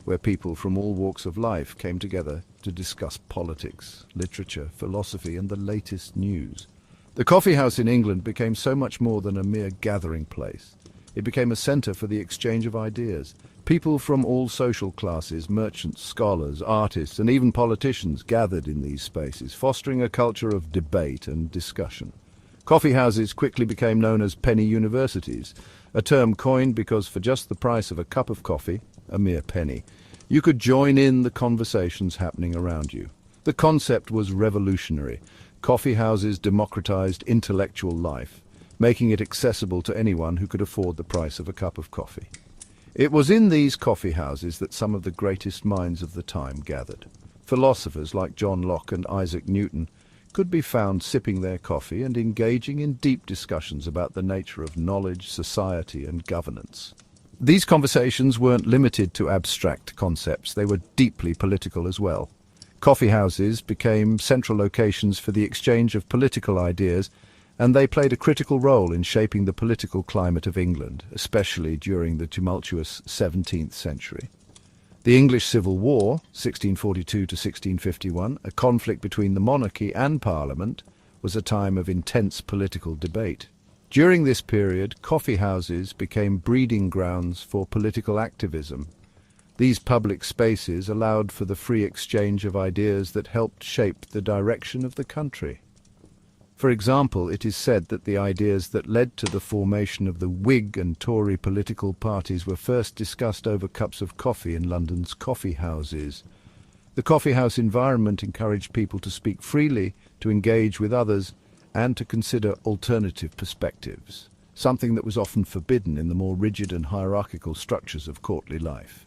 where people from all walks of life came together to discuss politics, literature, philosophy, and the latest news. The coffee house in England became so much more than a mere gathering place. It became a centre for the exchange of ideas. People from all social classes, merchants, scholars, artists, and even politicians gathered in these spaces, fostering a culture of debate and discussion. Coffee houses quickly became known as penny universities, a term coined because for just the price of a cup of coffee, a mere penny, you could join in the conversations happening around you. The concept was revolutionary. Coffee houses democratized intellectual life, making it accessible to anyone who could afford the price of a cup of coffee. It was in these coffee houses that some of the greatest minds of the time gathered. Philosophers like John Locke and Isaac Newton could be found sipping their coffee and engaging in deep discussions about the nature of knowledge, society, and governance. These conversations weren't limited to abstract concepts, they were deeply political as well. Coffee houses became central locations for the exchange of political ideas, and they played a critical role in shaping the political climate of England, especially during the tumultuous 17th century. The English Civil War, 1642 to 1651, a conflict between the monarchy and Parliament, was a time of intense political debate. During this period, coffee houses became breeding grounds for political activism. These public spaces allowed for the free exchange of ideas that helped shape the direction of the country. For example, it is said that the ideas that led to the formation of the Whig and Tory political parties were first discussed over cups of coffee in London's coffee houses. The coffee house environment encouraged people to speak freely, to engage with others, and to consider alternative perspectives, something that was often forbidden in the more rigid and hierarchical structures of courtly life.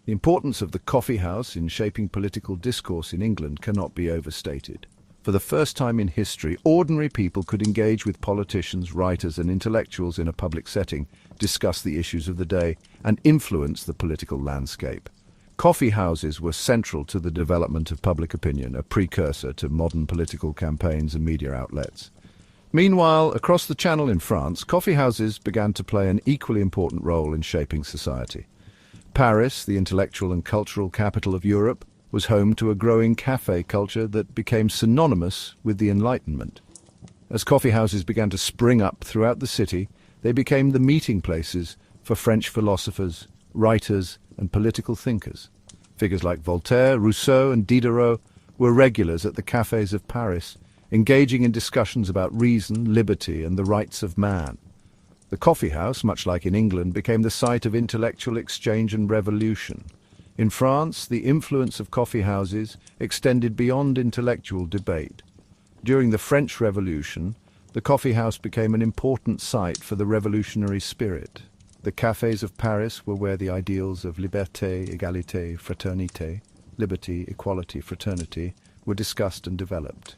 The importance of the coffee house in shaping political discourse in England cannot be overstated. For the first time in history, ordinary people could engage with politicians, writers, and intellectuals in a public setting, discuss the issues of the day, and influence the political landscape. Coffee houses were central to the development of public opinion, a precursor to modern political campaigns and media outlets. Meanwhile, across the Channel in France, coffee houses began to play an equally important role in shaping society. Paris, the intellectual and cultural capital of Europe, was home to a growing café culture that became synonymous with the Enlightenment. As coffee houses began to spring up throughout the city, they became the meeting places for French philosophers, writers, and political thinkers. Figures like Voltaire, Rousseau, and Diderot were regulars at the cafés of Paris, engaging in discussions about reason, liberty, and the rights of man. The coffee house, much like in England, became the site of intellectual exchange and revolution. In France, the influence of coffee houses extended beyond intellectual debate. During the French Revolution, the coffee house became an important site for the revolutionary spirit. The cafés of Paris were where the ideals of liberté, égalité, fraternité, liberty, equality, fraternity, were discussed and developed.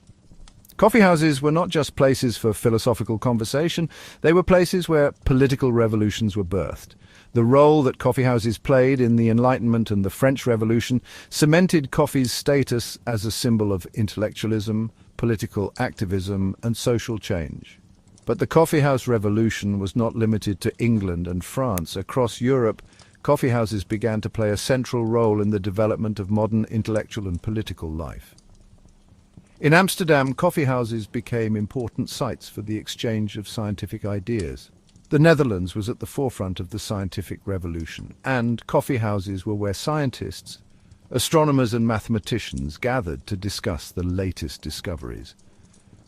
Coffee houses were not just places for philosophical conversation, they were places where political revolutions were birthed. The role that coffee houses played in the Enlightenment and the French Revolution cemented coffee's status as a symbol of intellectualism, political activism, and social change. But the coffeehouse revolution was not limited to England and France. Across Europe, coffee houses began to play a central role in the development of modern intellectual and political life. In Amsterdam, coffee houses became important sites for the exchange of scientific ideas. The Netherlands was at the forefront of the scientific revolution, and coffee houses were where scientists, astronomers and mathematicians gathered to discuss the latest discoveries.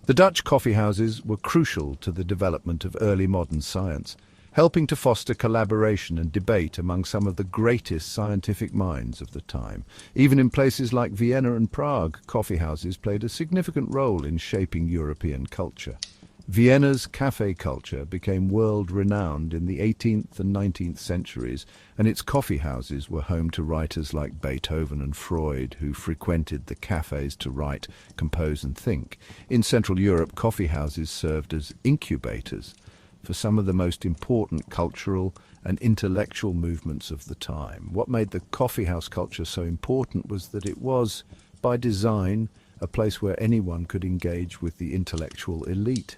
The Dutch coffee houses were crucial to the development of early modern science, helping to foster collaboration and debate among some of the greatest scientific minds of the time. Even in places like Vienna and Prague, coffee houses played a significant role in shaping European culture. Vienna's café culture became world-renowned in the 18th and 19th centuries, and its coffee houses were home to writers like Beethoven and Freud, who frequented the cafés to write, compose and think. In Central Europe, coffee houses served as incubators for some of the most important cultural and intellectual movements of the time. What made the coffeehouse culture so important was that it was, by design, a place where anyone could engage with the intellectual elite.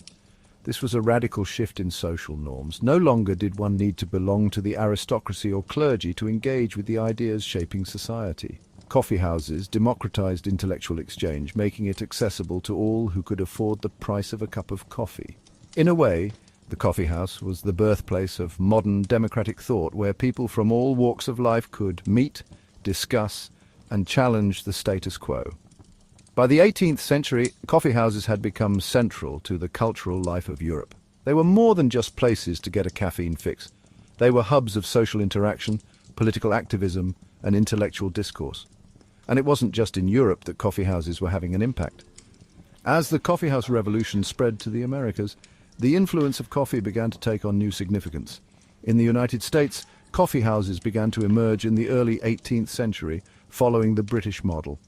This was a radical shift in social norms. No longer did one need to belong to the aristocracy or clergy to engage with the ideas shaping society. Coffee houses democratized intellectual exchange, making it accessible to all who could afford the price of a cup of coffee. In a way, the coffee house was the birthplace of modern democratic thought, where people from all walks of life could meet, discuss, and challenge the status quo. By the 18th century, coffee houses had become central to the cultural life of Europe. They were more than just places to get a caffeine fix. They were hubs of social interaction, political activism, and intellectual discourse. And it wasn't just in Europe that coffee houses were having an impact. As the coffeehouse revolution spread to the Americas, the influence of coffee began to take on new significance. In the United States, coffee houses began to emerge in the early 18th century, following the British model.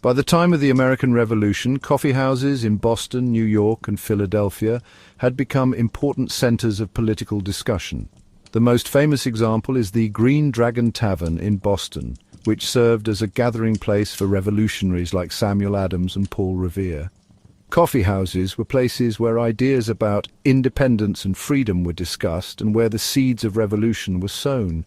By the time of the American Revolution, coffee houses in Boston, New York, and Philadelphia had become important centers of political discussion. The most famous example is the Green Dragon Tavern in Boston, which served as a gathering place for revolutionaries like Samuel Adams and Paul Revere. Coffee houses were places where ideas about independence and freedom were discussed and where the seeds of revolution were sown.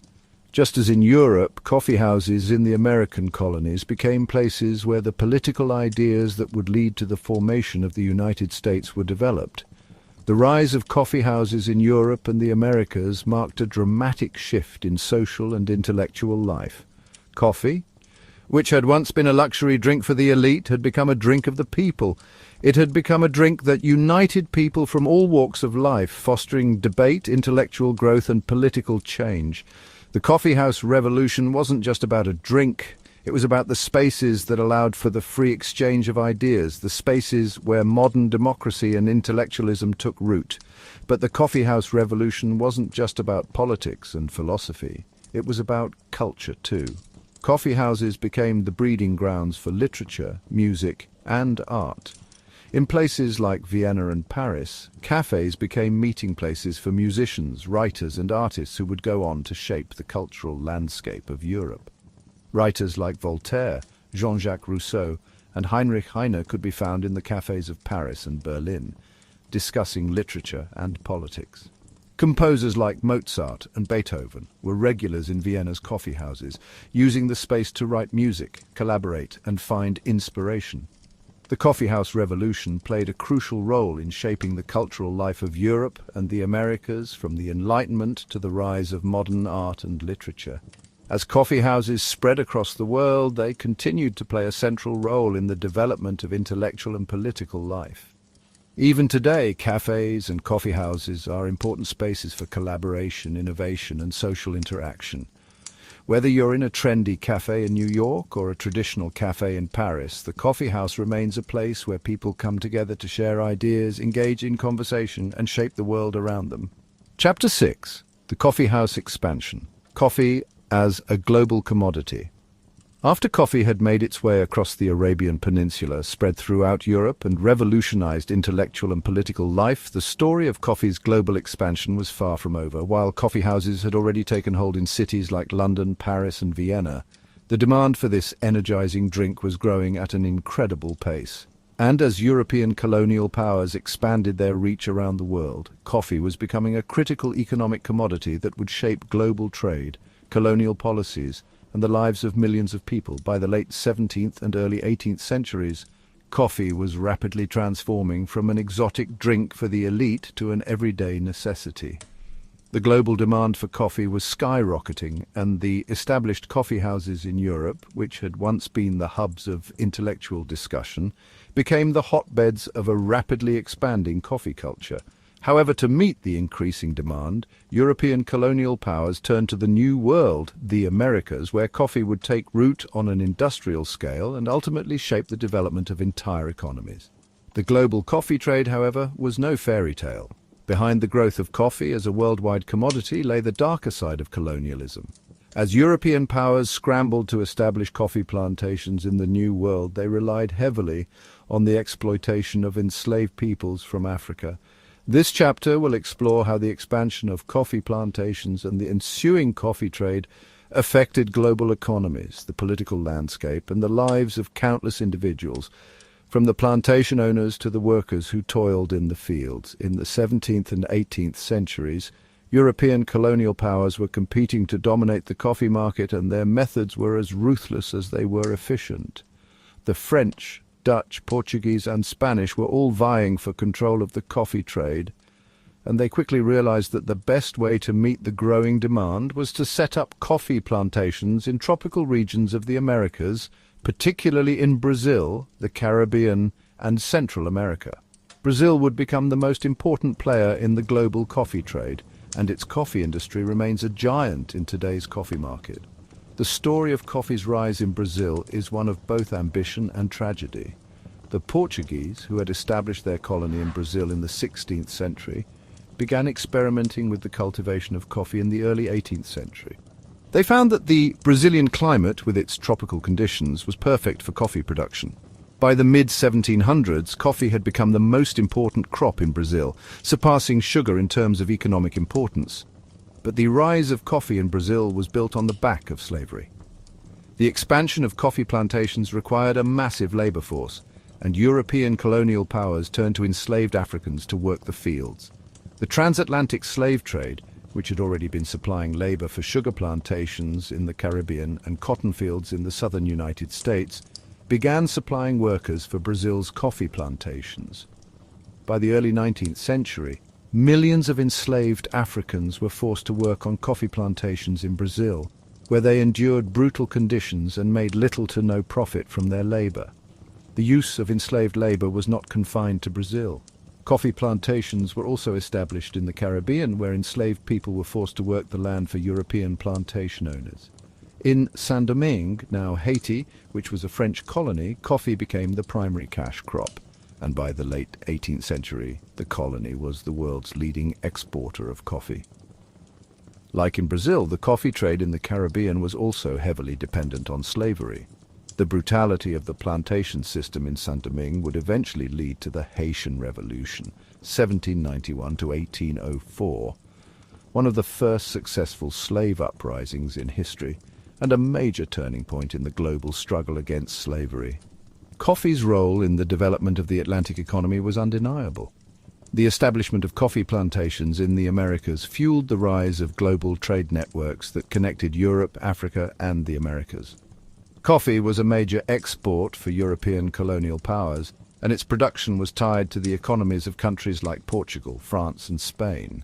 Just as in Europe, coffee houses in the American colonies became places where the political ideas that would lead to the formation of the United States were developed. The rise of coffee houses in Europe and the Americas marked a dramatic shift in social and intellectual life. Coffee, which had once been a luxury drink for the elite, had become a drink of the people. It had become a drink that united people from all walks of life, fostering debate, intellectual growth, and political change. The coffeehouse revolution wasn't just about a drink. It was about the spaces that allowed for the free exchange of ideas, the spaces where modern democracy and intellectualism took root. But the coffeehouse revolution wasn't just about politics and philosophy. It was about culture too. Coffee houses became the breeding grounds for literature, music, and art. In places like Vienna and Paris, cafes became meeting places for musicians, writers and artists who would go on to shape the cultural landscape of Europe. Writers like Voltaire, Jean-Jacques Rousseau and Heinrich Heine could be found in the cafes of Paris and Berlin, discussing literature and politics. Composers like Mozart and Beethoven were regulars in Vienna's coffee houses, using the space to write music, collaborate and find inspiration. The coffeehouse revolution played a crucial role in shaping the cultural life of Europe and the Americas, from the Enlightenment to the rise of modern art and literature. As coffeehouses spread across the world, they continued to play a central role in the development of intellectual and political life. Even today, cafes and coffeehouses are important spaces for collaboration, innovation and social interaction. Whether you're in a trendy cafe in New York or a traditional cafe in Paris, the coffeehouse remains a place where people come together to share ideas, engage in conversation, and shape the world around them. Chapter 6. The Coffeehouse Expansion. Coffee as a global commodity. After coffee had made its way across the Arabian Peninsula, spread throughout Europe, and revolutionized intellectual and political life, the story of coffee's global expansion was far from over. While coffeehouses had already taken hold in cities like London, Paris, and Vienna, the demand for this energizing drink was growing at an incredible pace. And as European colonial powers expanded their reach around the world, coffee was becoming a critical economic commodity that would shape global trade, colonial policies, and the lives of millions of people. By the late 17th and early 18th centuries, coffee was rapidly transforming from an exotic drink for the elite to an everyday necessity. The global demand for coffee was skyrocketing, and the established coffee houses in Europe, which had once been the hubs of intellectual discussion, became the hotbeds of a rapidly expanding coffee culture. However, to meet the increasing demand, European colonial powers turned to the New World, the Americas, where coffee would take root on an industrial scale and ultimately shape the development of entire economies. The global coffee trade, however, was no fairy tale. Behind the growth of coffee as a worldwide commodity lay the darker side of colonialism. As European powers scrambled to establish coffee plantations in the New World, they relied heavily on the exploitation of enslaved peoples from Africa. This chapter will explore how the expansion of coffee plantations and the ensuing coffee trade affected global economies, the political landscape, and the lives of countless individuals, from the plantation owners to the workers who toiled in the fields. In the 17th and 18th centuries, European colonial powers were competing to dominate the coffee market, and their methods were as ruthless as they were efficient. The French, Dutch, Portuguese and Spanish were all vying for control of the coffee trade, and they quickly realized that the best way to meet the growing demand was to set up coffee plantations in tropical regions of the Americas, particularly in Brazil, the Caribbean and Central America. Brazil would become the most important player in the global coffee trade, and its coffee industry remains a giant in today's coffee market. The story of coffee's rise in Brazil is one of both ambition and tragedy. The Portuguese, who had established their colony in Brazil in the 16th century, began experimenting with the cultivation of coffee in the early 18th century. They found that the Brazilian climate, with its tropical conditions, was perfect for coffee production. By the mid-1700s, coffee had become the most important crop in Brazil, surpassing sugar in terms of economic importance. But the rise of coffee in Brazil was built on the back of slavery. The expansion of coffee plantations required a massive labor force, and European colonial powers turned to enslaved Africans to work the fields. The transatlantic slave trade, which had already been supplying labor for sugar plantations in the Caribbean and cotton fields in the southern United States, began supplying workers for Brazil's coffee plantations. By the early 19th century, millions of enslaved Africans were forced to work on coffee plantations in Brazil, where they endured brutal conditions and made little to no profit from their labor. The use of enslaved labor was not confined to Brazil. Coffee plantations were also established in the Caribbean, where enslaved people were forced to work the land for European plantation owners. In Saint-Domingue, now Haiti, which was a French colony, coffee became the primary cash crop, and by the late 18th century, the colony was the world's leading exporter of coffee. Like in Brazil, the coffee trade in the Caribbean was also heavily dependent on slavery. The brutality of the plantation system in Saint-Domingue would eventually lead to the Haitian Revolution, 1791 to 1804, one of the first successful slave uprisings in history, and a major turning point in the global struggle against slavery. Coffee's role in the development of the Atlantic economy was undeniable. The establishment of coffee plantations in the Americas fueled the rise of global trade networks that connected Europe, Africa, and the Americas. Coffee was a major export for European colonial powers, and its production was tied to the economies of countries like Portugal, France, and Spain.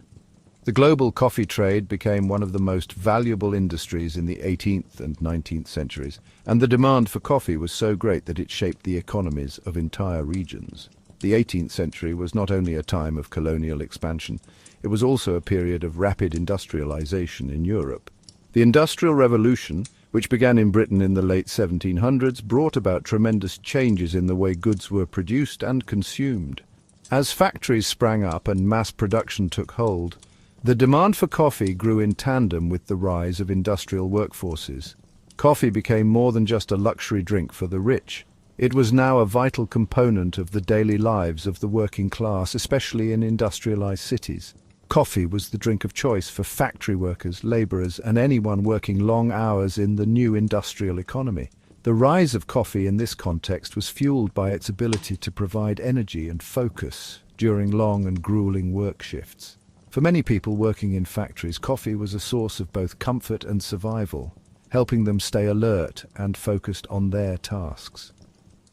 The global coffee trade became one of the most valuable industries in the 18th and 19th centuries, and the demand for coffee was so great that it shaped the economies of entire regions. The 18th century was not only a time of colonial expansion, it was also a period of rapid industrialization in Europe. The Industrial Revolution, which began in Britain in the late 1700s, brought about tremendous changes in the way goods were produced and consumed. As factories sprang up and mass production took hold, the demand for coffee grew in tandem with the rise of industrial workforces. Coffee became more than just a luxury drink for the rich. It was now a vital component of the daily lives of the working class, especially in industrialized cities. Coffee was the drink of choice for factory workers, laborers, and anyone working long hours in the new industrial economy. The rise of coffee in this context was fueled by its ability to provide energy and focus during long and grueling work shifts. For many people working in factories, coffee was a source of both comfort and survival, helping them stay alert and focused on their tasks.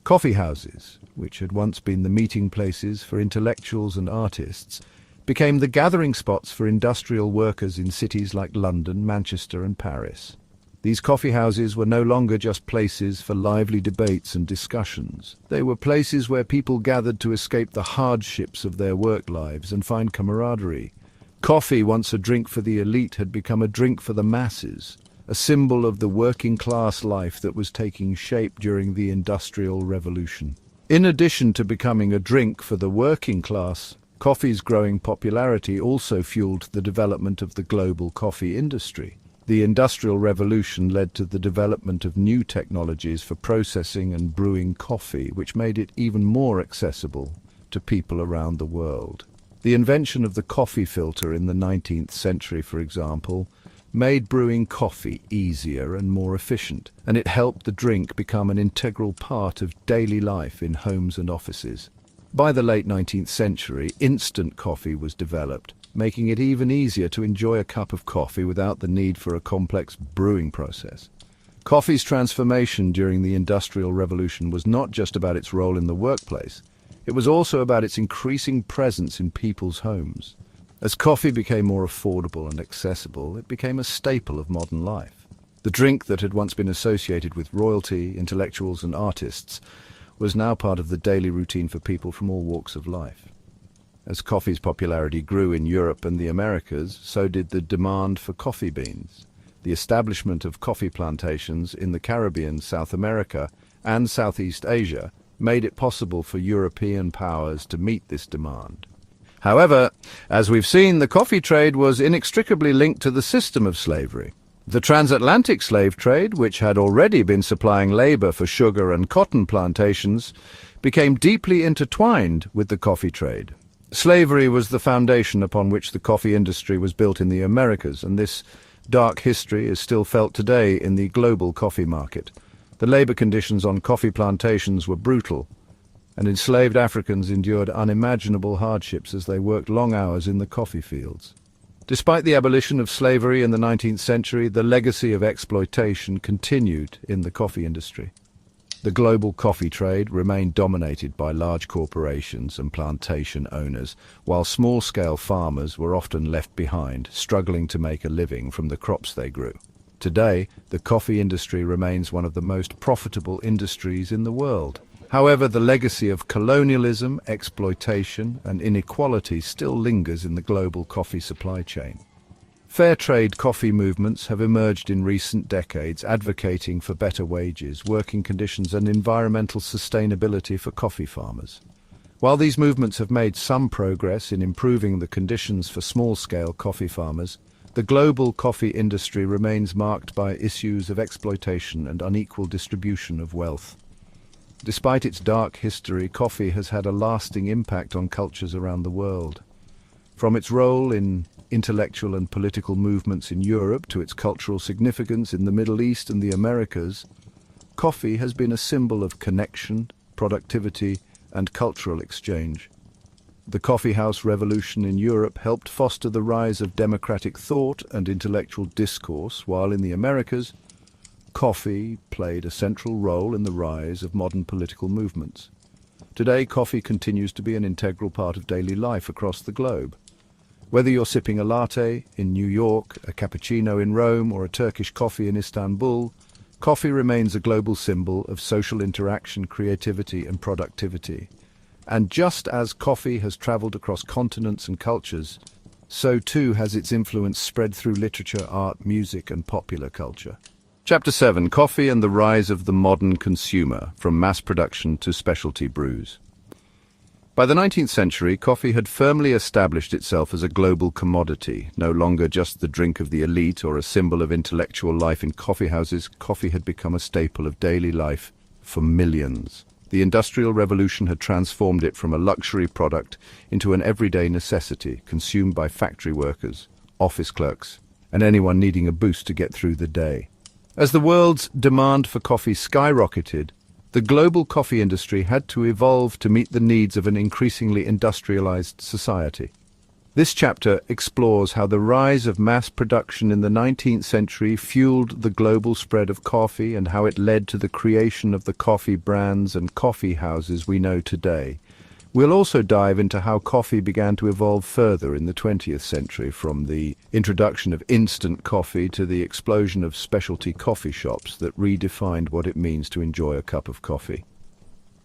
Coffee houses, which had once been the meeting places for intellectuals and artists, became the gathering spots for industrial workers in cities like London, Manchester, and Paris. These coffee houses were no longer just places for lively debates and discussions. They were places where people gathered to escape the hardships of their work lives and find camaraderie. Coffee, once a drink for the elite, had become a drink for the masses, a symbol of the working class life that was taking shape during the Industrial Revolution. In addition to becoming a drink for the working class, coffee's growing popularity also fueled the development of the global coffee industry. The Industrial Revolution led to the development of new technologies for processing and brewing coffee, which made it even more accessible to people around the world. The invention of the coffee filter in the 19th century, for example, made brewing coffee easier and more efficient, and it helped the drink become an integral part of daily life in homes and offices. By the late 19th century, instant coffee was developed, making it even easier to enjoy a cup of coffee without the need for a complex brewing process. Coffee's transformation during the Industrial Revolution was not just about its role in the workplace, it was also about its increasing presence in people's homes. As coffee became more affordable and accessible, it became a staple of modern life. The drink that had once been associated with royalty, intellectuals, and artists was now part of the daily routine for people from all walks of life. As coffee's popularity grew in Europe and the Americas, so did the demand for coffee beans. The establishment of coffee plantations in the Caribbean, South America, and Southeast Asia made it possible for European powers to meet this demand. However, as we've seen, the coffee trade was inextricably linked to the system of slavery. The transatlantic slave trade, which had already been supplying labor for sugar and cotton plantations, became deeply intertwined with the coffee trade. Slavery was the foundation upon which the coffee industry was built in the Americas, and this dark history is still felt today in the global coffee market. The labor conditions on coffee plantations were brutal, and enslaved Africans endured unimaginable hardships as they worked long hours in the coffee fields. Despite the abolition of slavery in the 19th century, the legacy of exploitation continued in the coffee industry. The global coffee trade remained dominated by large corporations and plantation owners, while small-scale farmers were often left behind, struggling to make a living from the crops they grew. Today, the coffee industry remains one of the most profitable industries in the world. However, the legacy of colonialism, exploitation, and inequality still lingers in the global coffee supply chain. Fair trade coffee movements have emerged in recent decades, advocating for better wages, working conditions, and environmental sustainability for coffee farmers. While these movements have made some progress in improving the conditions for small-scale coffee farmers, The global coffee industry remains marked by issues of exploitation and unequal distribution of wealth. Despite its dark history, coffee has had a lasting impact on cultures around the world. From its role in intellectual and political movements in Europe to its cultural significance in the Middle East and the Americas, coffee has been a symbol of connection, productivity, and cultural exchange. The coffeehouse revolution in Europe helped foster the rise of democratic thought and intellectual discourse, while in the Americas, coffee played a central role in the rise of modern political movements. Today, coffee continues to be an integral part of daily life across the globe. Whether you're sipping a latte in New York, a cappuccino in Rome, or a Turkish coffee in Istanbul, coffee remains a global symbol of social interaction, creativity, and productivity. And just as coffee has traveled across continents and cultures, so too has its influence spread through literature, art, music, and popular culture. Chapter 7: Coffee and the Rise of the Modern Consumer, from Mass Production to Specialty Brews. By the 19th century, coffee had firmly established itself as a global commodity, no longer just the drink of the elite or a symbol of intellectual life in coffeehouses. Coffee had become a staple of daily life for millions. The Industrial Revolution had transformed it from a luxury product into an everyday necessity, consumed by factory workers, office clerks, and anyone needing a boost to get through the day. As the world's demand for coffee skyrocketed, the global coffee industry had to evolve to meet the needs of an increasingly industrialized society. This chapter explores how the rise of mass production in the 19th century fueled the global spread of coffee and how it led to the creation of the coffee brands and coffee houses we know today. We'll also dive into how coffee began to evolve further in the 20th century, from the introduction of instant coffee to the explosion of specialty coffee shops that redefined what it means to enjoy a cup of coffee.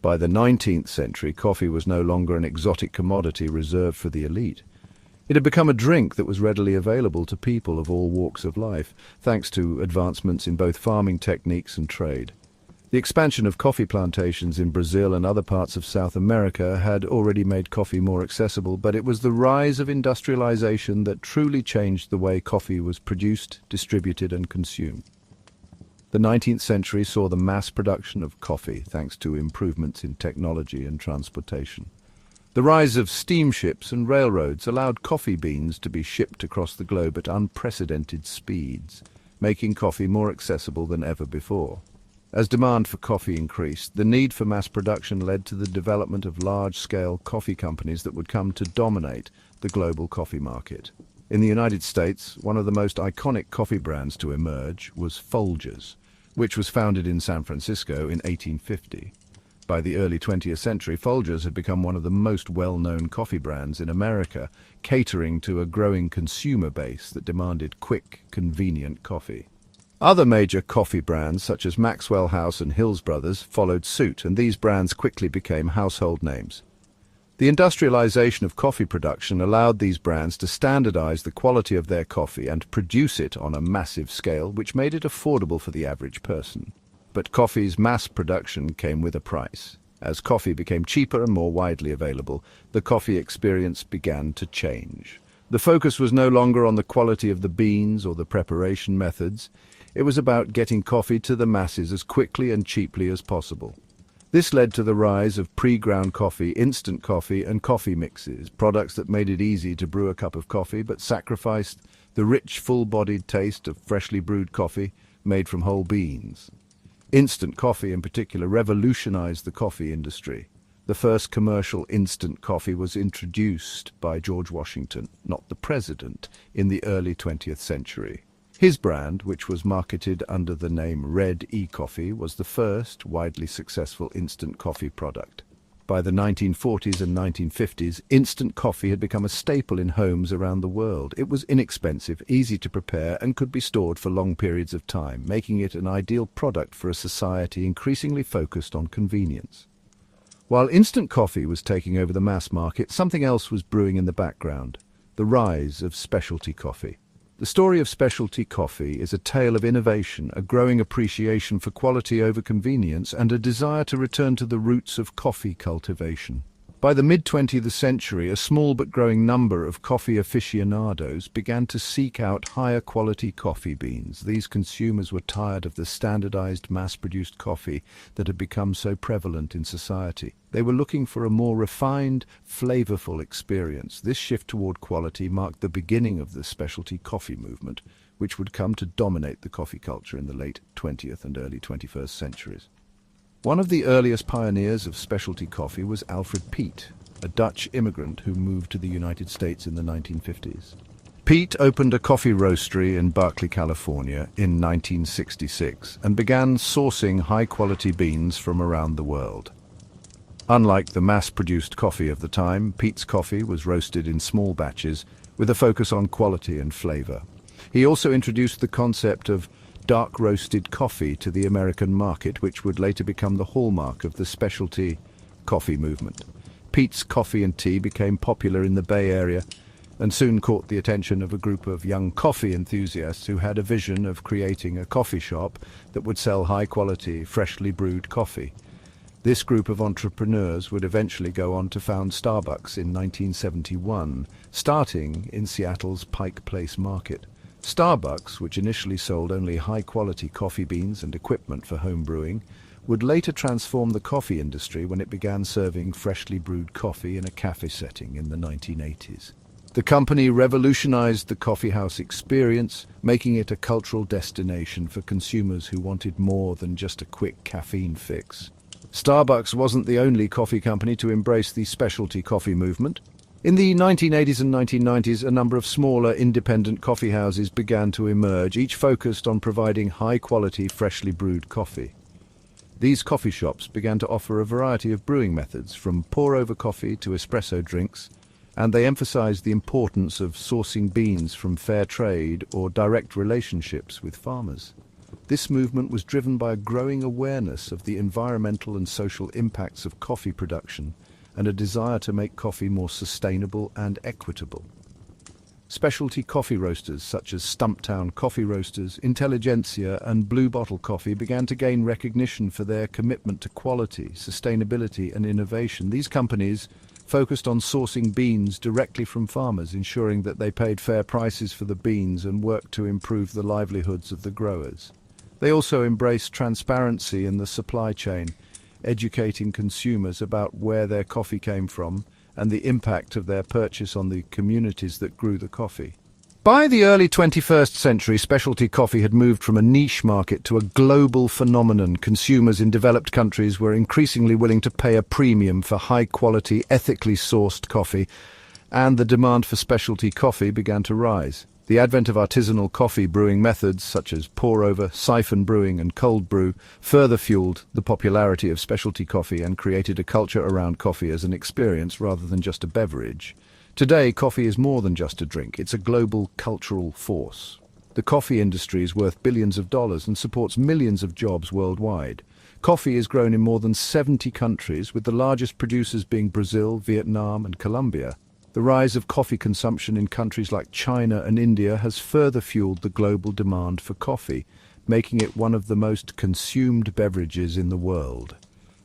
By the 19th century, coffee was no longer an exotic commodity reserved for the elite. It had become a drink that was readily available to people of all walks of life, thanks to advancements in both farming techniques and trade. The expansion of coffee plantations in Brazil and other parts of South America had already made coffee more accessible, but it was the rise of industrialization that truly changed the way coffee was produced, distributed, and consumed. The 19th century saw the mass production of coffee thanks to improvements in technology and transportation. The rise of steamships and railroads allowed coffee beans to be shipped across the globe at unprecedented speeds, making coffee more accessible than ever before. As demand for coffee increased, the need for mass production led to the development of large-scale coffee companies that would come to dominate the global coffee market. In the United States, one of the most iconic coffee brands to emerge was Folgers, which was founded in San Francisco in 1850. By the early 20th century, Folgers had become one of the most well-known coffee brands in America, catering to a growing consumer base that demanded quick, convenient coffee. Other major coffee brands, such as Maxwell House and Hills Brothers, followed suit, and these brands quickly became household names. The industrialization of coffee production allowed these brands to standardize the quality of their coffee and produce it on a massive scale, which made it affordable for the average person. But coffee's mass production came with a price. As coffee became cheaper and more widely available, the coffee experience began to change. The focus was no longer on the quality of the beans or the preparation methods. It was about getting coffee to the masses as quickly and cheaply as possible. This led to the rise of pre-ground coffee, instant coffee, and coffee mixes, products that made it easy to brew a cup of coffee but sacrificed the rich, full-bodied taste of freshly brewed coffee made from whole beans. Instant coffee, in particular, revolutionized the coffee industry. The first commercial instant coffee was introduced by George Washington, not the president, in the early 20th century. His brand, which was marketed under the name Red E-Coffee, was the first widely successful instant coffee product. By the 1940s and 1950s, instant coffee had become a staple in homes around the world. It was inexpensive, easy to prepare, and could be stored for long periods of time, making it an ideal product for a society increasingly focused on convenience. While instant coffee was taking over the mass market, something else was brewing in the background: the rise of specialty coffee. The story of specialty coffee is a tale of innovation, a growing appreciation for quality over convenience, and a desire to return to the roots of coffee cultivation. By the mid-20th century, a small but growing number of coffee aficionados began to seek out higher quality coffee beans. These consumers were tired of the standardized, mass-produced coffee that had become so prevalent in society. They were looking for a more refined, flavorful experience. This shift toward quality marked the beginning of the specialty coffee movement, which would come to dominate the coffee culture in the late 20th and early 21st centuries. One of the earliest pioneers of specialty coffee was Alfred Peet, a Dutch immigrant who moved to the United States in the 1950s. Peet opened a coffee roastery in Berkeley, California in 1966 and began sourcing high-quality beans from around the world. Unlike the mass-produced coffee of the time, Peet's coffee was roasted in small batches with a focus on quality and flavor. He also introduced the concept of dark roasted coffee to the American market, which would later become the hallmark of the specialty coffee movement. Peet's coffee and tea became popular in the Bay Area and soon caught the attention of a group of young coffee enthusiasts who had a vision of creating a coffee shop that would sell high-quality, freshly brewed coffee. This group of entrepreneurs would eventually go on to found Starbucks in 1971, starting in Seattle's Pike Place market. Starbucks, which initially sold only high-quality coffee beans and equipment for home brewing, would later transform the coffee industry when it began serving freshly brewed coffee in a cafe setting in the 1980s. The company revolutionized the coffeehouse experience, making it a cultural destination for consumers who wanted more than just a quick caffeine fix. Starbucks wasn't the only coffee company to embrace the specialty coffee movement. In the 1980s and 1990s, a number of smaller, independent coffee houses began to emerge, each focused on providing high-quality, freshly brewed coffee. These coffee shops began to offer a variety of brewing methods, from pour-over coffee to espresso drinks, and they emphasized the importance of sourcing beans from fair trade or direct relationships with farmers. This movement was driven by a growing awareness of the environmental and social impacts of coffee production and a desire to make coffee more sustainable and equitable. Specialty coffee roasters such as Stumptown Coffee Roasters, Intelligentsia and Blue Bottle Coffee began to gain recognition for their commitment to quality, sustainability and innovation. These companies focused on sourcing beans directly from farmers, ensuring that they paid fair prices for the beans and worked to improve the livelihoods of the growers. They also embraced transparency in the supply chain, educating consumers about where their coffee came from and the impact of their purchase on the communities that grew the coffee. By the early 21st century, specialty coffee had moved from a niche market to a global phenomenon. Consumers in developed countries were increasingly willing to pay a premium for high-quality, ethically sourced coffee, and the demand for specialty coffee began to rise. The advent of artisanal coffee brewing methods such as pour-over, siphon brewing and cold brew further fueled the popularity of specialty coffee and created a culture around coffee as an experience rather than just a beverage. Today, coffee is more than just a drink. It's a global cultural force. The coffee industry is worth billions of dollars and supports millions of jobs worldwide. Coffee is grown in more than 70 countries, with the largest producers being Brazil, Vietnam and Colombia. The rise of coffee consumption in countries like China and India has further fueled the global demand for coffee, making it one of the most consumed beverages in the world.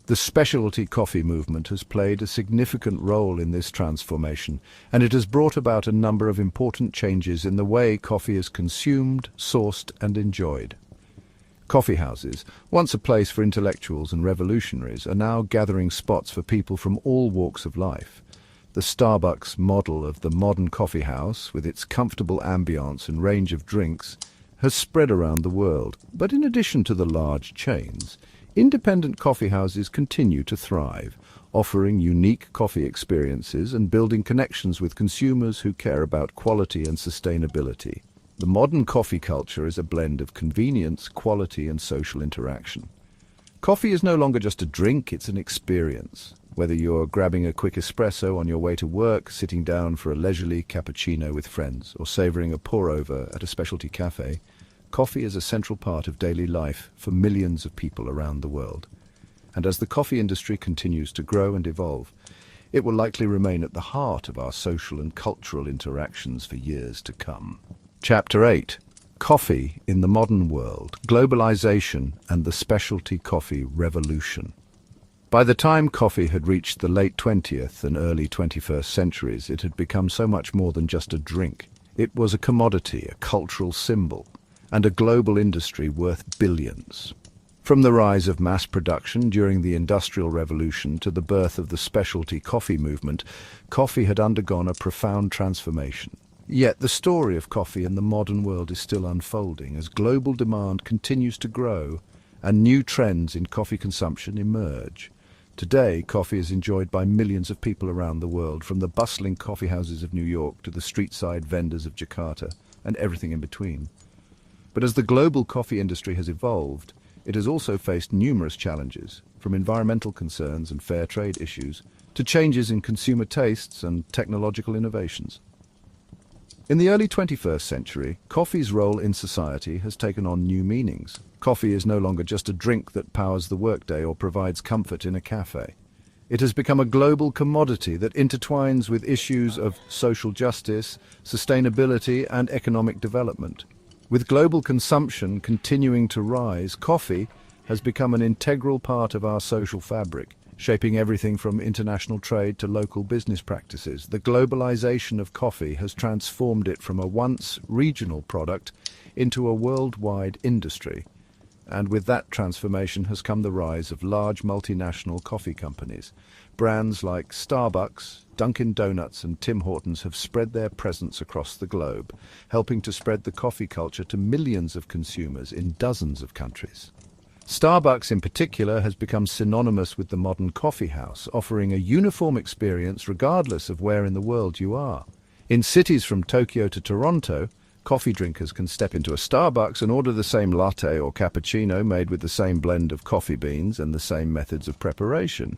The specialty coffee movement has played a significant role in this transformation, and it has brought about a number of important changes in the way coffee is consumed, sourced, and enjoyed. Coffee houses, once a place for intellectuals and revolutionaries, are now gathering spots for people from all walks of life. The Starbucks model of the modern coffee house, with its comfortable ambience and range of drinks, has spread around the world. But in addition to the large chains, independent coffee houses continue to thrive, offering unique coffee experiences and building connections with consumers who care about quality and sustainability. The modern coffee culture is a blend of convenience, quality, and social interaction. Coffee is no longer just a drink, it's an experience. Whether you're grabbing a quick espresso on your way to work, sitting down for a leisurely cappuccino with friends, or savoring a pour-over at a specialty cafe, coffee is a central part of daily life for millions of people around the world. And as the coffee industry continues to grow and evolve, it will likely remain at the heart of our social and cultural interactions for years to come. Chapter 8. Coffee in the Modern World, Globalization and the Specialty Coffee Revolution. By the time coffee had reached the late 20th and early 21st centuries, it had become so much more than just a drink. It was a commodity, a cultural symbol, and a global industry worth billions. From the rise of mass production during the Industrial Revolution to the birth of the specialty coffee movement, coffee had undergone a profound transformation. Yet the story of coffee in the modern world is still unfolding as global demand continues to grow and new trends in coffee consumption emerge. Today, coffee is enjoyed by millions of people around the world, from the bustling coffeehouses of New York to the street-side vendors of Jakarta and everything in between. But as the global coffee industry has evolved, it has also faced numerous challenges, from environmental concerns and fair trade issues to changes in consumer tastes and technological innovations. In the early 21st century, coffee's role in society has taken on new meanings. Coffee is no longer just a drink that powers the workday or provides comfort in a cafe. It has become a global commodity that intertwines with issues of social justice, sustainability, and economic development. With global consumption continuing to rise, coffee has become an integral part of our social fabric, shaping everything from international trade to local business practices. The globalization of coffee has transformed it from a once regional product into a worldwide industry. And with that transformation has come the rise of large multinational coffee companies. Brands like Starbucks, Dunkin' Donuts and Tim Hortons have spread their presence across the globe, helping to spread the coffee culture to millions of consumers in dozens of countries. Starbucks in particular has become synonymous with the modern coffee house, offering a uniform experience regardless of where in the world you are. In cities from Tokyo to Toronto, coffee drinkers can step into a Starbucks and order the same latte or cappuccino made with the same blend of coffee beans and the same methods of preparation.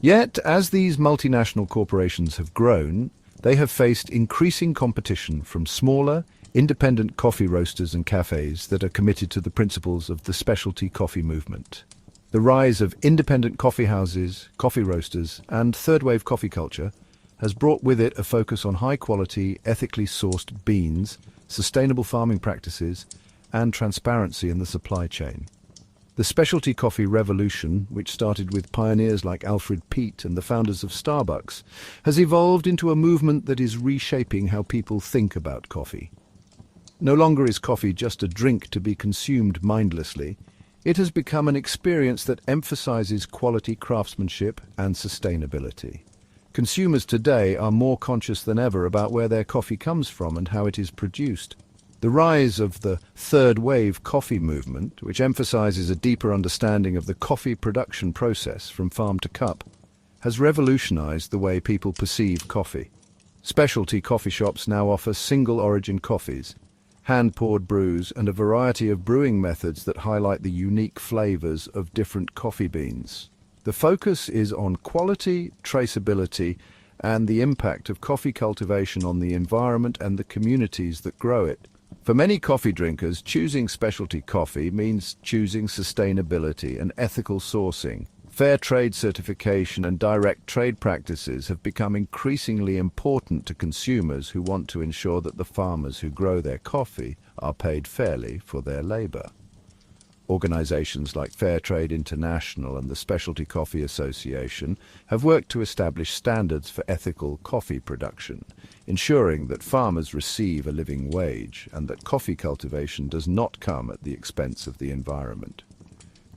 Yet, as these multinational corporations have grown, they have faced increasing competition from smaller, independent coffee roasters and cafes that are committed to the principles of the specialty coffee movement. The rise of independent coffee houses, coffee roasters, and third-wave coffee culture has brought with it a focus on high-quality, ethically sourced beans, sustainable farming practices, and transparency in the supply chain. The specialty coffee revolution, which started with pioneers like Alfred Peet and the founders of Starbucks, has evolved into a movement that is reshaping how people think about coffee. No longer is coffee just a drink to be consumed mindlessly. It has become an experience that emphasizes quality craftsmanship and sustainability. Consumers today are more conscious than ever about where their coffee comes from and how it is produced. The rise of the third-wave coffee movement, which emphasizes a deeper understanding of the coffee production process from farm to cup, has revolutionized the way people perceive coffee. Specialty coffee shops now offer single-origin coffees, hand-poured brews, and a variety of brewing methods that highlight the unique flavors of different coffee beans. The focus is on quality, traceability, and the impact of coffee cultivation on the environment and the communities that grow it. For many coffee drinkers, choosing specialty coffee means choosing sustainability and ethical sourcing. Fair trade certification and direct trade practices have become increasingly important to consumers who want to ensure that the farmers who grow their coffee are paid fairly for their labor. Organizations like Fair Trade International and the Specialty Coffee Association have worked to establish standards for ethical coffee production, ensuring that farmers receive a living wage and that coffee cultivation does not come at the expense of the environment.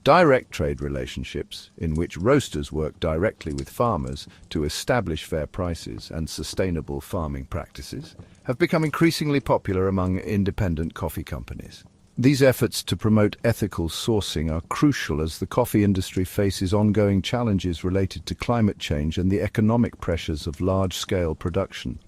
Direct trade relationships, in which roasters work directly with farmers to establish fair prices and sustainable farming practices, have become increasingly popular among independent coffee companies. These efforts to promote ethical sourcing are crucial as the coffee industry faces ongoing challenges related to climate change and the economic pressures of large-scale production.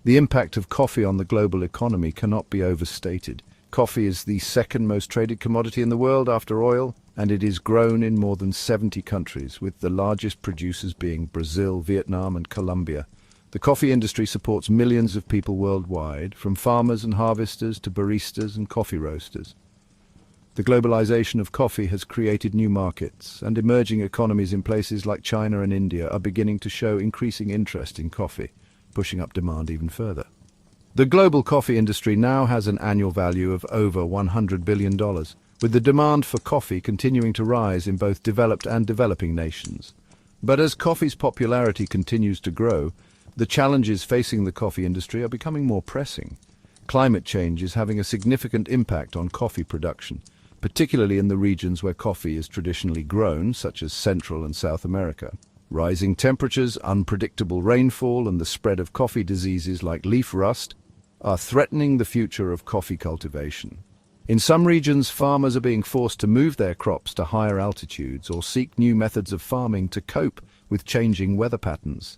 The impact of coffee on the global economy cannot be overstated. Coffee is the second most traded commodity in the world after oil, and it is grown in more than 70 countries, with the largest producers being Brazil, Vietnam, and Colombia. The coffee industry supports millions of people worldwide, from farmers and harvesters to baristas and coffee roasters. The globalization of coffee has created new markets, and emerging economies in places like China and India are beginning to show increasing interest in coffee, pushing up demand even further. The global coffee industry now has an annual value of over $100 billion, with the demand for coffee continuing to rise in both developed and developing nations. But as coffee's popularity continues to grow, the challenges facing the coffee industry are becoming more pressing. Climate change is having a significant impact on coffee production, particularly in the regions where coffee is traditionally grown, such as Central and South America. Rising temperatures, unpredictable rainfall, and the spread of coffee diseases like leaf rust are threatening the future of coffee cultivation. In some regions, farmers are being forced to move their crops to higher altitudes or seek new methods of farming to cope with changing weather patterns.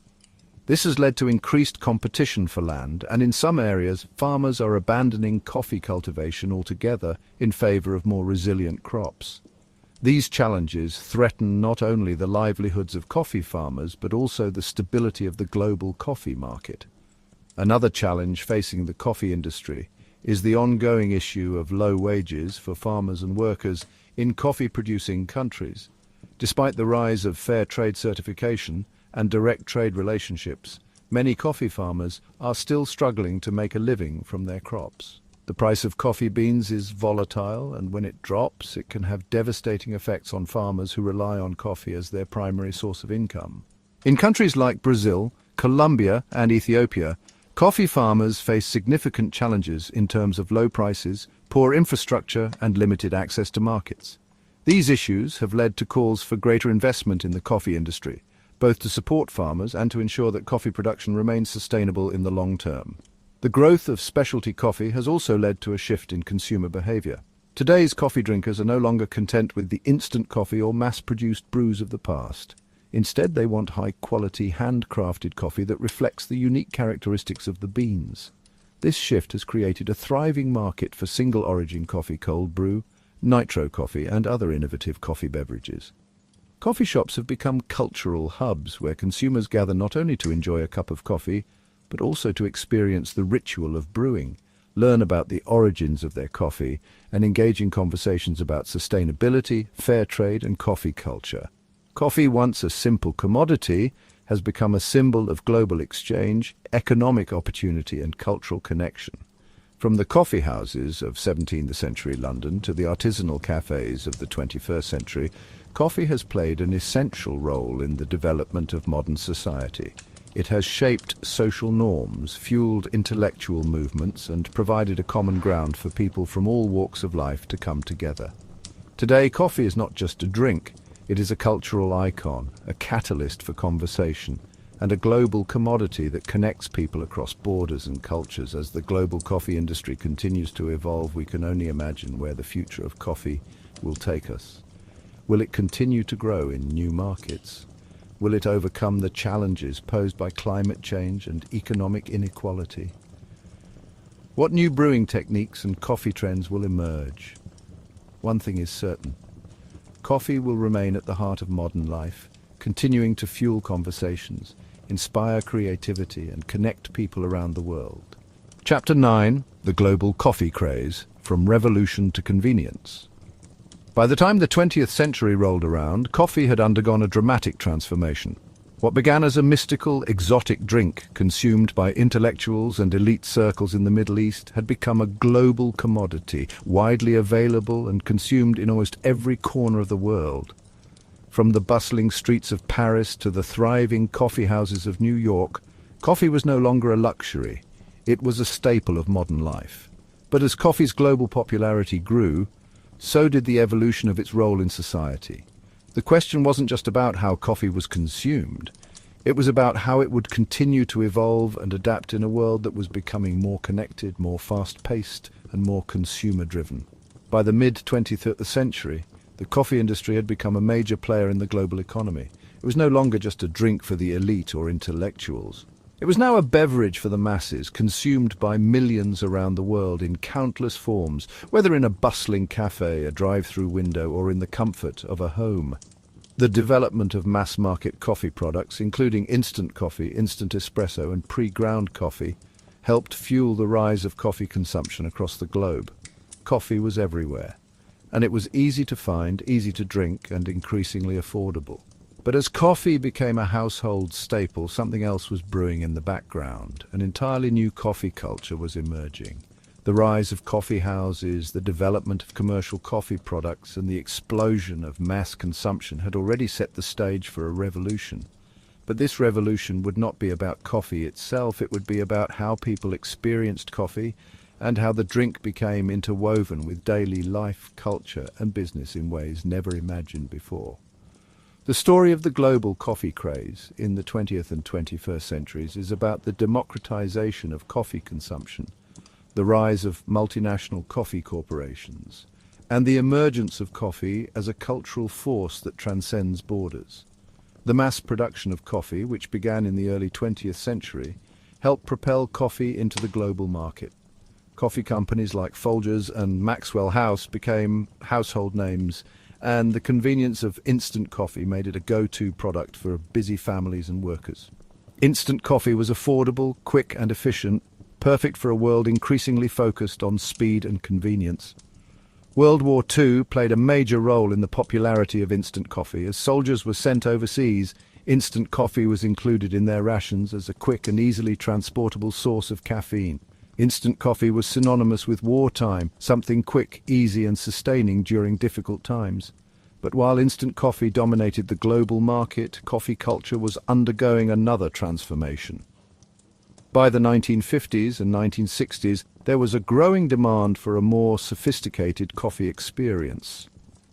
This has led to increased competition for land, and in some areas, farmers are abandoning coffee cultivation altogether in favor of more resilient crops. These challenges threaten not only the livelihoods of coffee farmers, but also the stability of the global coffee market. Another challenge facing the coffee industry is the ongoing issue of low wages for farmers and workers in coffee-producing countries. Despite the rise of fair trade certification and direct trade relationships, many coffee farmers are still struggling to make a living from their crops. The price of coffee beans is volatile, and when it drops, it can have devastating effects on farmers who rely on coffee as their primary source of income. In countries like Brazil, Colombia, and Ethiopia, coffee farmers face significant challenges in terms of low prices, poor infrastructure, and limited access to markets. These issues have led to calls for greater investment in the coffee industry, both to support farmers and to ensure that coffee production remains sustainable in the long term. The growth of specialty coffee has also led to a shift in consumer behavior. Today's coffee drinkers are no longer content with the instant coffee or mass-produced brews of the past. Instead, they want high-quality, handcrafted coffee that reflects the unique characteristics of the beans. This shift has created a thriving market for single-origin coffee, cold brew, nitro coffee, and other innovative coffee beverages. Coffee shops have become cultural hubs where consumers gather not only to enjoy a cup of coffee, but also to experience the ritual of brewing, learn about the origins of their coffee, and engage in conversations about sustainability, fair trade, and coffee culture. Coffee, once a simple commodity, has become a symbol of global exchange, economic opportunity, and cultural connection. From the coffee houses of 17th century London to the artisanal cafes of the 21st century, coffee has played an essential role in the development of modern society. It has shaped social norms, fueled intellectual movements, and provided a common ground for people from all walks of life to come together. Today, coffee is not just a drink. It is a cultural icon, a catalyst for conversation, and a global commodity that connects people across borders and cultures. As the global coffee industry continues to evolve, we can only imagine where the future of coffee will take us. Will it continue to grow in new markets? Will it overcome the challenges posed by climate change and economic inequality? What new brewing techniques and coffee trends will emerge? One thing is certain. Coffee will remain at the heart of modern life, continuing to fuel conversations, inspire creativity, and connect people around the world. Chapter 9: The Global Coffee Craze, From Revolution to Convenience. By the time the 20th century rolled around, coffee had undergone a dramatic transformation. What began as a mystical, exotic drink consumed by intellectuals and elite circles in the Middle East had become a global commodity, widely available and consumed in almost every corner of the world. From the bustling streets of Paris to the thriving coffee houses of New York, coffee was no longer a luxury. It was a staple of modern life. But as coffee's global popularity grew, so did the evolution of its role in society. The question wasn't just about how coffee was consumed. It was about how it would continue to evolve and adapt in a world that was becoming more connected, more fast-paced, and more consumer-driven. By the mid-20th century, the coffee industry had become a major player in the global economy. It was no longer just a drink for the elite or intellectuals. It was now a beverage for the masses, consumed by millions around the world in countless forms, whether in a bustling cafe, a drive-through window, or in the comfort of a home. The development of mass-market coffee products, including instant coffee, instant espresso, and pre-ground coffee, helped fuel the rise of coffee consumption across the globe. Coffee was everywhere, and it was easy to find, easy to drink, and increasingly affordable. But as coffee became a household staple, something else was brewing in the background. An entirely new coffee culture was emerging. The rise of coffee houses, the development of commercial coffee products, and the explosion of mass consumption had already set the stage for a revolution. But this revolution would not be about coffee itself, it would be about how people experienced coffee and how the drink became interwoven with daily life, culture, and business in ways never imagined before. The story of the global coffee craze in the 20th and 21st centuries is about the democratization of coffee consumption, the rise of multinational coffee corporations, and the emergence of coffee as a cultural force that transcends borders. The mass production of coffee, which began in the early 20th century, helped propel coffee into the global market. Coffee companies like Folgers and Maxwell House became household names, and the convenience of instant coffee made it a go-to product for busy families and workers. Instant coffee was affordable, quick and efficient, perfect for a world increasingly focused on speed and convenience. World War II played a major role in the popularity of instant coffee. As soldiers were sent overseas, instant coffee was included in their rations as a quick and easily transportable source of caffeine. Instant coffee was synonymous with wartime, something quick, easy and sustaining during difficult times. But while instant coffee dominated the global market, coffee culture was undergoing another transformation. By the 1950s and 1960s, there was a growing demand for a more sophisticated coffee experience.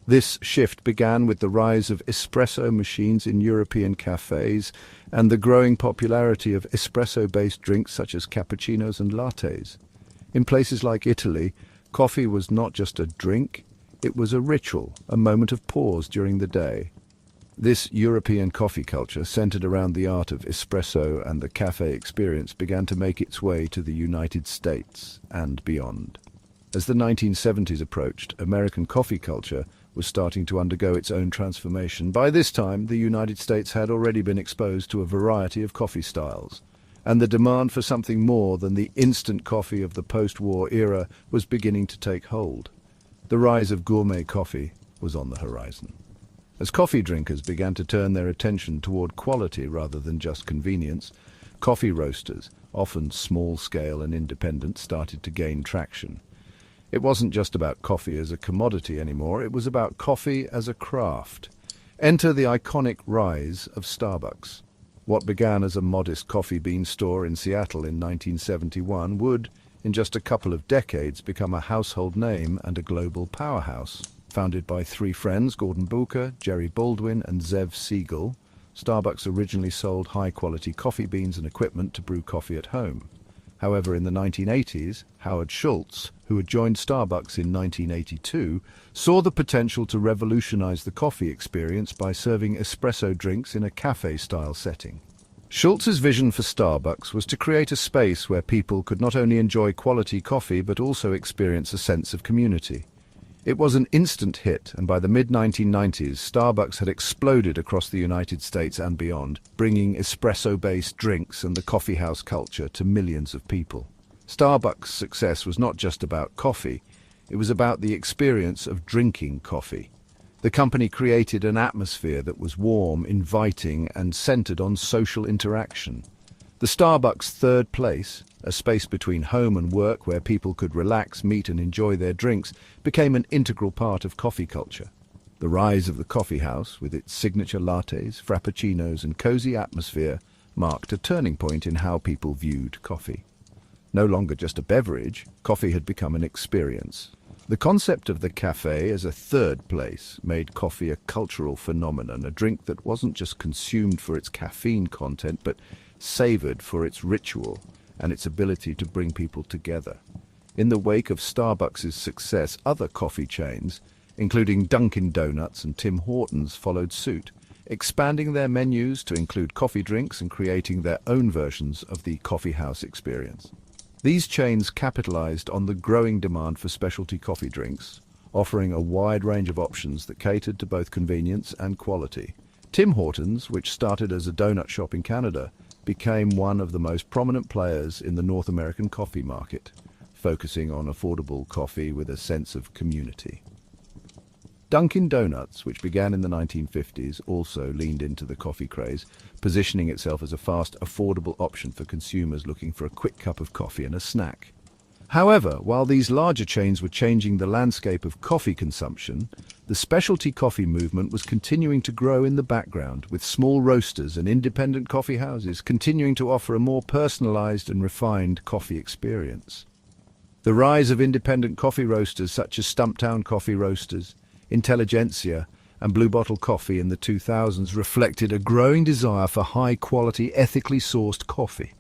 This shift began with the rise of espresso machines in European cafes and the growing popularity of espresso-based drinks such as cappuccinos and lattes. In places like Italy, coffee was not just a drink, it was a ritual, a moment of pause during the day. This European coffee culture, centered around the art of espresso and the cafe experience, began to make its way to the United States and beyond. As the 1970s approached, American coffee culture was starting to undergo its own transformation. By this time, the United States had already been exposed to a variety of coffee styles, and the demand for something more than the instant coffee of the post-war era was beginning to take hold. The rise of gourmet coffee was on the horizon. As coffee drinkers began to turn their attention toward quality rather than just convenience, coffee roasters, often small-scale and independent, started to gain traction. It wasn't just about coffee as a commodity anymore, it was about coffee as a craft. Enter the iconic rise of Starbucks. What began as a modest coffee bean store in Seattle in 1971 would, in just a couple of decades, become a household name and a global powerhouse. Founded by three friends, Gordon Booker, Jerry Baldwin, and Zev Siegel, Starbucks originally sold high-quality coffee beans and equipment to brew coffee at home. However, in the 1980s, Howard Schultz, who had joined Starbucks in 1982, saw the potential to revolutionize the coffee experience by serving espresso drinks in a cafe-style setting. Schultz's vision for Starbucks was to create a space where people could not only enjoy quality coffee but also experience a sense of community. It was an instant hit, and by the mid-1990s, Starbucks had exploded across the United States and beyond, bringing espresso-based drinks and the coffeehouse culture to millions of people. Starbucks' success was not just about coffee, it was about the experience of drinking coffee. The company created an atmosphere that was warm, inviting, and centered on social interaction. The Starbucks third place, a space between home and work where people could relax, meet and enjoy their drinks, became an integral part of coffee culture. The rise of the coffee house, with its signature lattes, frappuccinos and cozy atmosphere, marked a turning point in how people viewed coffee. No longer just a beverage, coffee had become an experience. The concept of the cafe as a third place made coffee a cultural phenomenon, a drink that wasn't just consumed for its caffeine content, but savored for its ritual and its ability to bring people together. In the wake of Starbucks' success, other coffee chains, including Dunkin' Donuts and Tim Hortons, followed suit, expanding their menus to include coffee drinks and creating their own versions of the coffeehouse experience. These chains capitalized on the growing demand for specialty coffee drinks, offering a wide range of options that catered to both convenience and quality. Tim Hortons, which started as a donut shop in Canada, became one of the most prominent players in the North American coffee market, focusing on affordable coffee with a sense of community. Dunkin' Donuts, which began in the 1950s, also leaned into the coffee craze, positioning itself as a fast, affordable option for consumers looking for a quick cup of coffee and a snack. However, while these larger chains were changing the landscape of coffee consumption, the specialty coffee movement was continuing to grow in the background, with small roasters and independent coffee houses continuing to offer a more personalized and refined coffee experience. The rise of independent coffee roasters such as Stumptown Coffee Roasters, Intelligentsia, and Blue Bottle Coffee in the 2000s reflected a growing desire for high-quality, ethically sourced coffee.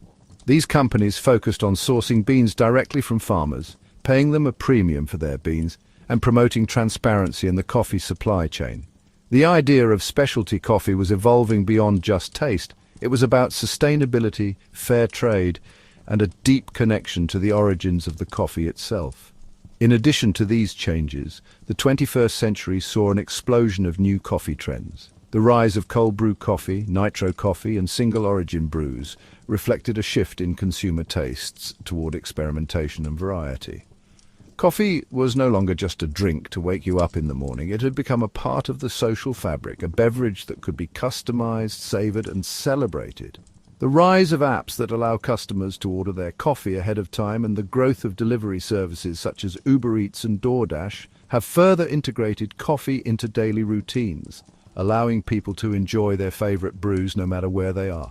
These companies focused on sourcing beans directly from farmers, paying them a premium for their beans, and promoting transparency in the coffee supply chain. The idea of specialty coffee was evolving beyond just taste. It was about sustainability, fair trade, and a deep connection to the origins of the coffee itself. In addition to these changes, the 21st century saw an explosion of new coffee trends. The rise of cold brew coffee, nitro coffee, and single origin brews reflected a shift in consumer tastes toward experimentation and variety. Coffee was no longer just a drink to wake you up in the morning. It had become a part of the social fabric, a beverage that could be customized, savored, and celebrated. The rise of apps that allow customers to order their coffee ahead of time and the growth of delivery services such as Uber Eats and DoorDash have further integrated coffee into daily routines, allowing people to enjoy their favorite brews no matter where they are.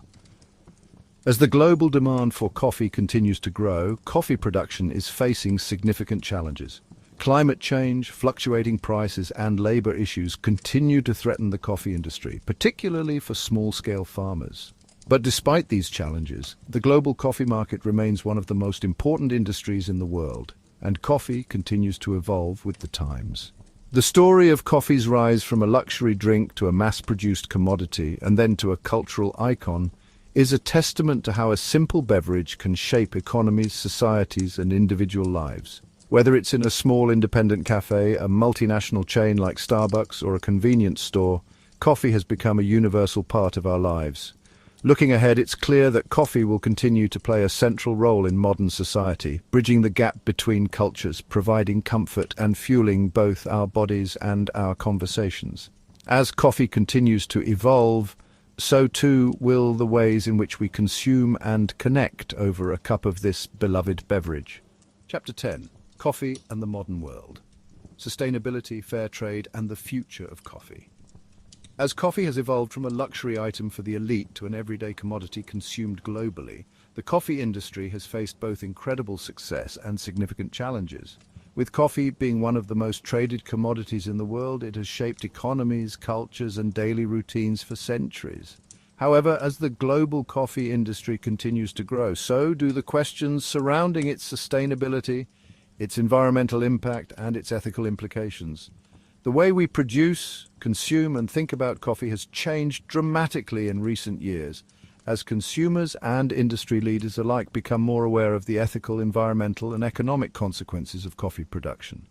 As the global demand for coffee continues to grow, coffee production is facing significant challenges. Climate change, fluctuating prices, and labor issues continue to threaten the coffee industry, particularly for small-scale farmers. But despite these challenges, the global coffee market remains one of the most important industries in the world, and coffee continues to evolve with the times. The story of coffee's rise from a luxury drink to a mass-produced commodity and then to a cultural icon is a testament to how a simple beverage can shape economies, societies, and individual lives. Whether it's in a small independent cafe, a multinational chain like Starbucks, or a convenience store, coffee has become a universal part of our lives. Looking ahead, it's clear that coffee will continue to play a central role in modern society, bridging the gap between cultures, providing comfort and fueling both our bodies and our conversations. As coffee continues to evolve, so too will the ways in which we consume and connect over a cup of this beloved beverage. Chapter 10. Coffee and the Modern World. Sustainability, Fair Trade, and the Future of Coffee. As coffee has evolved from a luxury item for the elite to an everyday commodity consumed globally, the coffee industry has faced both incredible success and significant challenges. With coffee being one of the most traded commodities in the world, it has shaped economies, cultures, and daily routines for centuries. However, as the global coffee industry continues to grow, so do the questions surrounding its sustainability, its environmental impact, and its ethical implications. The way we produce, consume, and think about coffee has changed dramatically in recent years, as consumers and industry leaders alike become more aware of the ethical, environmental, and economic consequences of coffee production.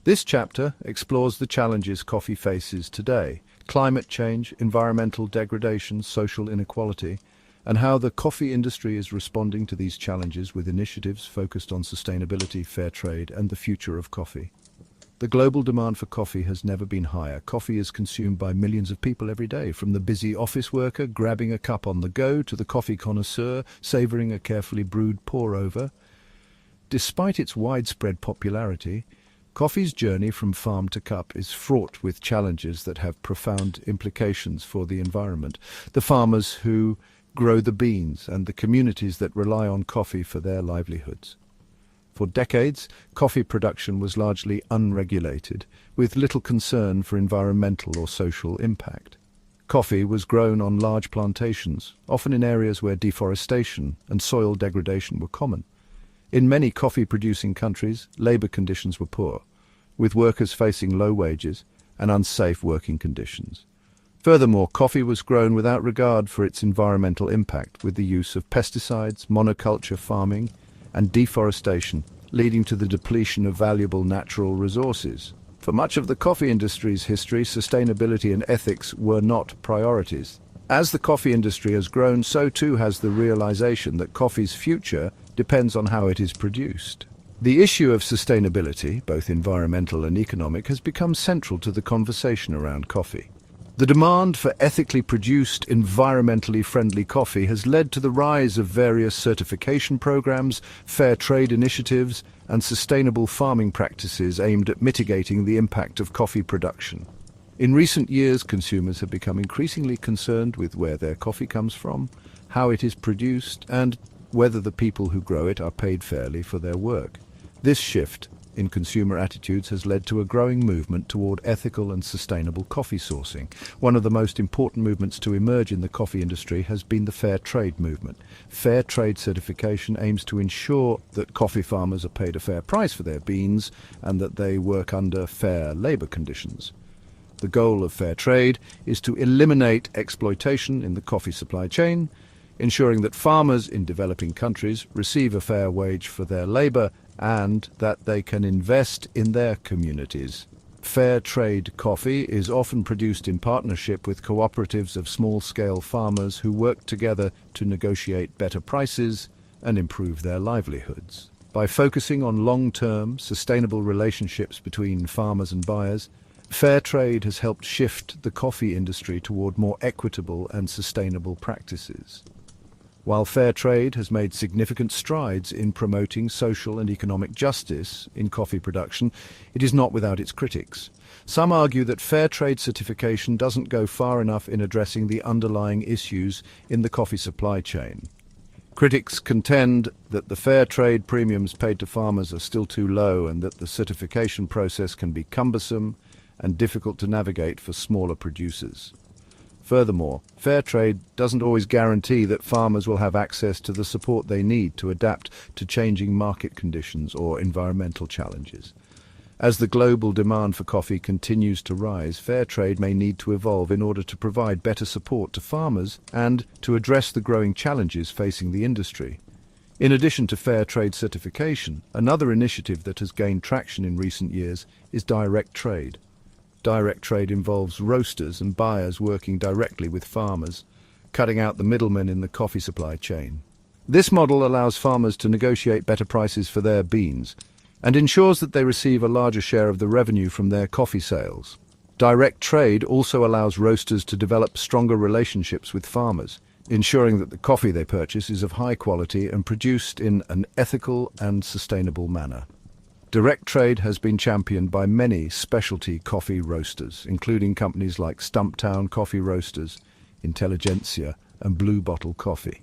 This chapter explores the challenges coffee faces today: climate change, environmental degradation, social inequality, and how the coffee industry is responding to these challenges with initiatives focused on sustainability, fair trade, and the future of coffee. The global demand for coffee has never been higher. Coffee is consumed by millions of people every day, from the busy office worker grabbing a cup on the go to the coffee connoisseur savoring a carefully brewed pour-over. Despite its widespread popularity, coffee's journey from farm to cup is fraught with challenges that have profound implications for the environment, the farmers who grow the beans, and the communities that rely on coffee for their livelihoods. For decades, coffee production was largely unregulated, with little concern for environmental or social impact. Coffee was grown on large plantations, often in areas where deforestation and soil degradation were common. In many coffee-producing countries, labor conditions were poor, with workers facing low wages and unsafe working conditions. Furthermore, coffee was grown without regard for its environmental impact, with the use of pesticides, monoculture farming, and deforestation, leading to the depletion of valuable natural resources. For much of the coffee industry's history, sustainability and ethics were not priorities. As the coffee industry has grown, so too has the realization that coffee's future depends on how it is produced. The issue of sustainability, both environmental and economic, has become central to the conversation around coffee. The demand for ethically produced, environmentally friendly coffee has led to the rise of various certification programs, fair trade initiatives, and sustainable farming practices aimed at mitigating the impact of coffee production. In recent years, consumers have become increasingly concerned with where their coffee comes from, how it is produced, and whether the people who grow it are paid fairly for their work. This shift in consumer attitudes has led to a growing movement toward ethical and sustainable coffee sourcing. One of the most important movements to emerge in the coffee industry has been the fair trade movement. Fair trade certification aims to ensure that coffee farmers are paid a fair price for their beans and that they work under fair labor conditions. The goal of fair trade is to eliminate exploitation in the coffee supply chain, ensuring that farmers in developing countries receive a fair wage for their labor and that they can invest in their communities. Fair trade coffee is often produced in partnership with cooperatives of small-scale farmers who work together to negotiate better prices and improve their livelihoods. By focusing on long-term, sustainable relationships between farmers and buyers, fair trade has helped shift the coffee industry toward more equitable and sustainable practices. While fair trade has made significant strides in promoting social and economic justice in coffee production, it is not without its critics. Some argue that fair trade certification doesn't go far enough in addressing the underlying issues in the coffee supply chain. Critics contend that the fair trade premiums paid to farmers are still too low and that the certification process can be cumbersome and difficult to navigate for smaller producers. Furthermore, fair trade doesn't always guarantee that farmers will have access to the support they need to adapt to changing market conditions or environmental challenges. As the global demand for coffee continues to rise, fair trade may need to evolve in order to provide better support to farmers and to address the growing challenges facing the industry. In addition to fair trade certification, another initiative that has gained traction in recent years is direct trade. Direct trade involves roasters and buyers working directly with farmers, cutting out the middlemen in the coffee supply chain. This model allows farmers to negotiate better prices for their beans and ensures that they receive a larger share of the revenue from their coffee sales. Direct trade also allows roasters to develop stronger relationships with farmers, ensuring that the coffee they purchase is of high quality and produced in an ethical and sustainable manner. Direct trade has been championed by many specialty coffee roasters, including companies like Stumptown Coffee Roasters, Intelligentsia, and Blue Bottle Coffee.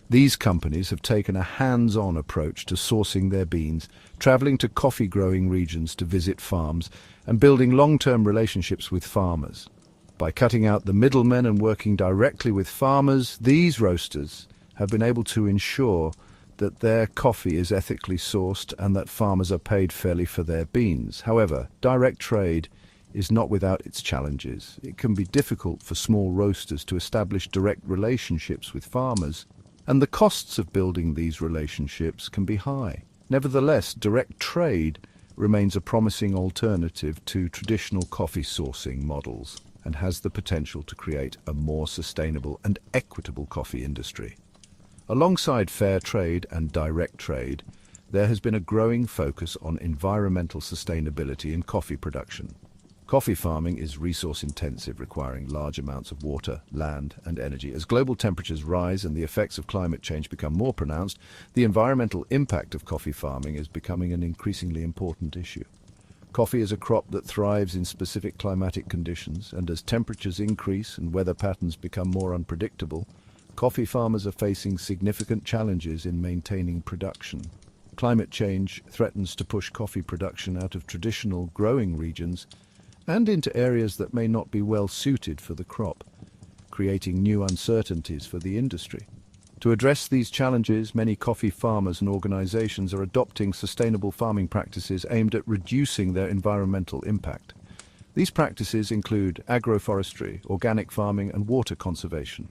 These companies have taken a hands-on approach to sourcing their beans, traveling to coffee-growing regions to visit farms, and building long-term relationships with farmers. By cutting out the middlemen and working directly with farmers, these roasters have been able to ensure that their coffee is ethically sourced and that farmers are paid fairly for their beans. However, direct trade is not without its challenges. It can be difficult for small roasters to establish direct relationships with farmers, and the costs of building these relationships can be high. Nevertheless, direct trade remains a promising alternative to traditional coffee sourcing models and has the potential to create a more sustainable and equitable coffee industry. Alongside fair trade and direct trade, there has been a growing focus on environmental sustainability in coffee production. Coffee farming is resource-intensive, requiring large amounts of water, land, and energy. As global temperatures rise and the effects of climate change become more pronounced, the environmental impact of coffee farming is becoming an increasingly important issue. Coffee is a crop that thrives in specific climatic conditions, and as temperatures increase and weather patterns become more unpredictable, coffee farmers are facing significant challenges in maintaining production. Climate change threatens to push coffee production out of traditional growing regions and into areas that may not be well suited for the crop, creating new uncertainties for the industry. To address these challenges, many coffee farmers and organizations are adopting sustainable farming practices aimed at reducing their environmental impact. These practices include agroforestry, organic farming, and water conservation.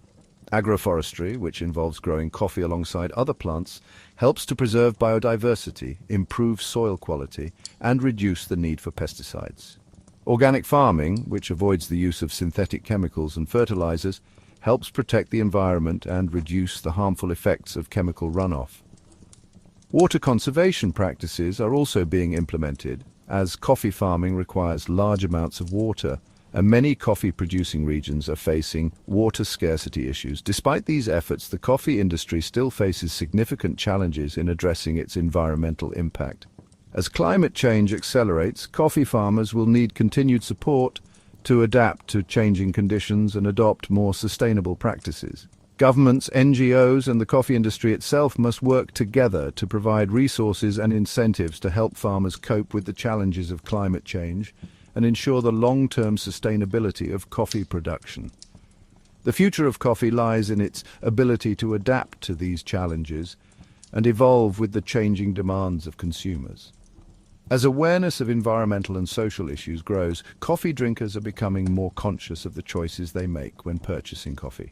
Agroforestry, which involves growing coffee alongside other plants, helps to preserve biodiversity, improve soil quality, and reduce the need for pesticides. Organic farming, which avoids the use of synthetic chemicals and fertilizers, helps protect the environment and reduce the harmful effects of chemical runoff. Water conservation practices are also being implemented, as coffee farming requires large amounts of water and many coffee-producing regions are facing water scarcity issues. Despite these efforts, the coffee industry still faces significant challenges in addressing its environmental impact. As climate change accelerates, coffee farmers will need continued support to adapt to changing conditions and adopt more sustainable practices. Governments, NGOs, and the coffee industry itself must work together to provide resources and incentives to help farmers cope with the challenges of climate change and ensure the long-term sustainability of coffee production. The future of coffee lies in its ability to adapt to these challenges and evolve with the changing demands of consumers. As awareness of environmental and social issues grows, coffee drinkers are becoming more conscious of the choices they make when purchasing coffee.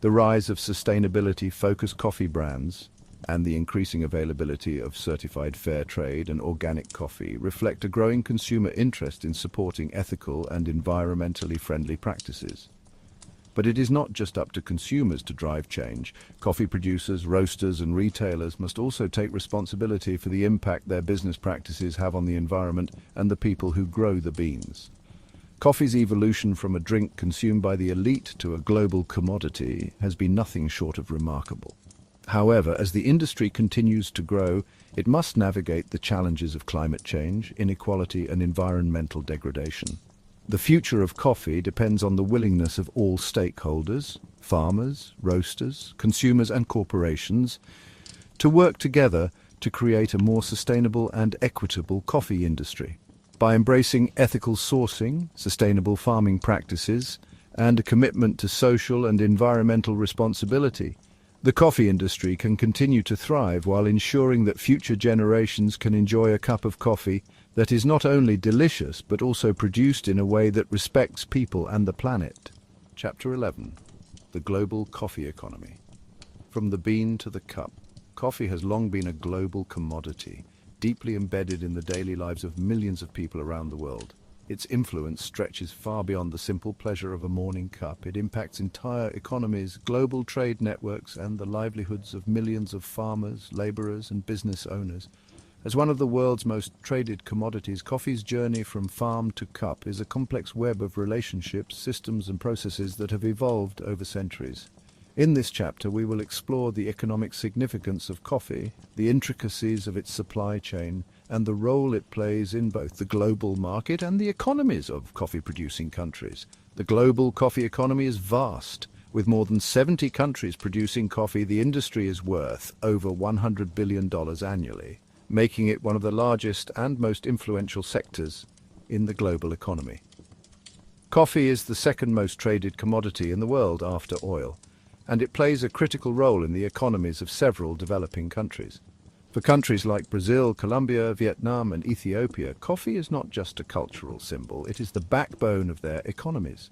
The rise of sustainability-focused coffee brands and the increasing availability of certified fair trade and organic coffee reflect a growing consumer interest in supporting ethical and environmentally friendly practices. But it is not just up to consumers to drive change. Coffee producers, roasters, and retailers must also take responsibility for the impact their business practices have on the environment and the people who grow the beans. Coffee's evolution from a drink consumed by the elite to a global commodity has been nothing short of remarkable. However, as the industry continues to grow, it must navigate the challenges of climate change, inequality, and environmental degradation. The future of coffee depends on the willingness of all stakeholders, farmers, roasters, consumers, and corporations, to work together to create a more sustainable and equitable coffee industry. By embracing ethical sourcing, sustainable farming practices, and a commitment to social and environmental responsibility, the coffee industry can continue to thrive while ensuring that future generations can enjoy a cup of coffee that is not only delicious but also produced in a way that respects people and the planet. Chapter 11. The Global Coffee Economy. From the bean to the cup, coffee has long been a global commodity, deeply embedded in the daily lives of millions of people around the world. Its influence stretches far beyond the simple pleasure of a morning cup. It impacts entire economies, global trade networks, and the livelihoods of millions of farmers, laborers, and business owners. As one of the world's most traded commodities, coffee's journey from farm to cup is a complex web of relationships, systems, and processes that have evolved over centuries. In this chapter, we will explore the economic significance of coffee, the intricacies of its supply chain, and the role it plays in both the global market and the economies of coffee-producing countries. The global coffee economy is vast. With more than 70 countries producing coffee, the industry is worth over $100 billion annually, making it one of the largest and most influential sectors in the global economy. Coffee is the second most traded commodity in the world after oil, and it plays a critical role in the economies of several developing countries. For countries like Brazil, Colombia, Vietnam, and Ethiopia, coffee is not just a cultural symbol, it is the backbone of their economies.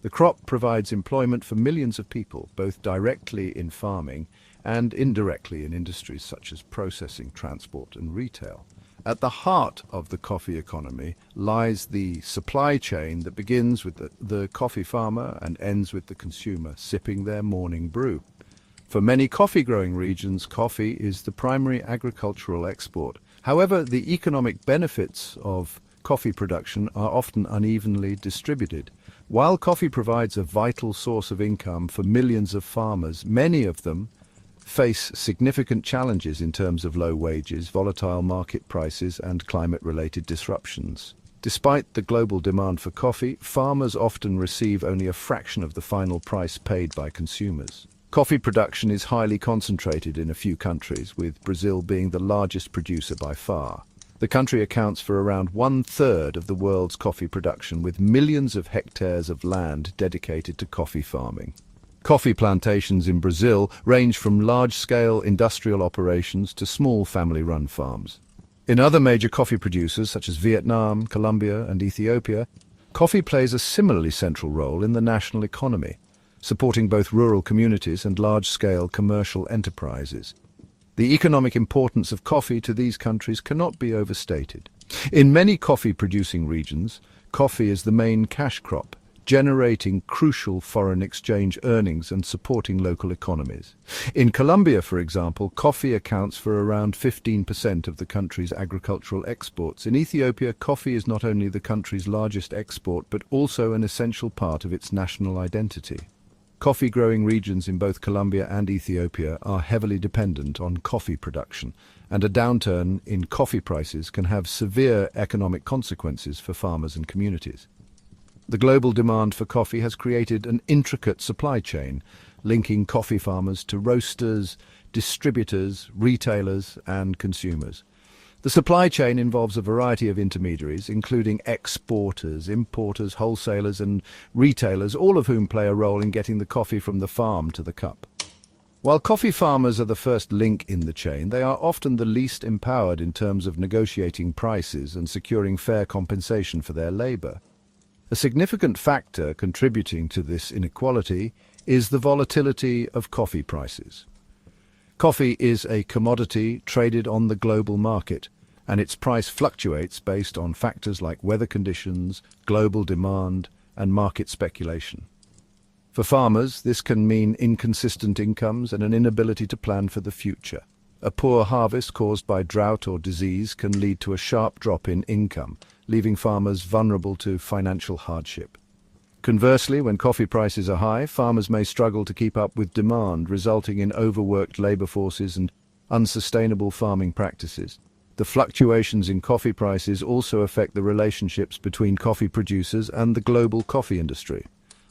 The crop provides employment for millions of people, both directly in farming and indirectly in industries such as processing, transport, and retail. At the heart of the coffee economy lies the supply chain that begins with the coffee farmer and ends with the consumer sipping their morning brew. For many coffee-growing regions, coffee is the primary agricultural export. However, the economic benefits of coffee production are often unevenly distributed. While coffee provides a vital source of income for millions of farmers, many of them face significant challenges in terms of low wages, volatile market prices, and climate-related disruptions. Despite the global demand for coffee, farmers often receive only a fraction of the final price paid by consumers. Coffee production is highly concentrated in a few countries, with Brazil being the largest producer by far. The country accounts for around 1/3 of the world's coffee production, with millions of hectares of land dedicated to coffee farming. Coffee plantations in Brazil range from large-scale industrial operations to small family-run farms. In other major coffee producers, such as Vietnam, Colombia, and Ethiopia, coffee plays a similarly central role in the national economy, supporting both rural communities and large-scale commercial enterprises. The economic importance of coffee to these countries cannot be overstated. In many coffee-producing regions, coffee is the main cash crop, generating crucial foreign exchange earnings and supporting local economies. In Colombia, for example, coffee accounts for around 15% of the country's agricultural exports. In Ethiopia, coffee is not only the country's largest export, but also an essential part of its national identity. Coffee-growing regions in both Colombia and Ethiopia are heavily dependent on coffee production, and a downturn in coffee prices can have severe economic consequences for farmers and communities. The global demand for coffee has created an intricate supply chain, linking coffee farmers to roasters, distributors, retailers, and consumers. The supply chain involves a variety of intermediaries, including exporters, importers, wholesalers, and retailers, all of whom play a role in getting the coffee from the farm to the cup. While coffee farmers are the first link in the chain, they are often the least empowered in terms of negotiating prices and securing fair compensation for their labor. A significant factor contributing to this inequality is the volatility of coffee prices. Coffee is a commodity traded on the global market, and its price fluctuates based on factors like weather conditions, global demand, and market speculation. For farmers, this can mean inconsistent incomes and an inability to plan for the future. A poor harvest caused by drought or disease can lead to a sharp drop in income, leaving farmers vulnerable to financial hardship. Conversely, when coffee prices are high, farmers may struggle to keep up with demand, resulting in overworked labor forces and unsustainable farming practices. The fluctuations in coffee prices also affect the relationships between coffee producers and the global coffee industry.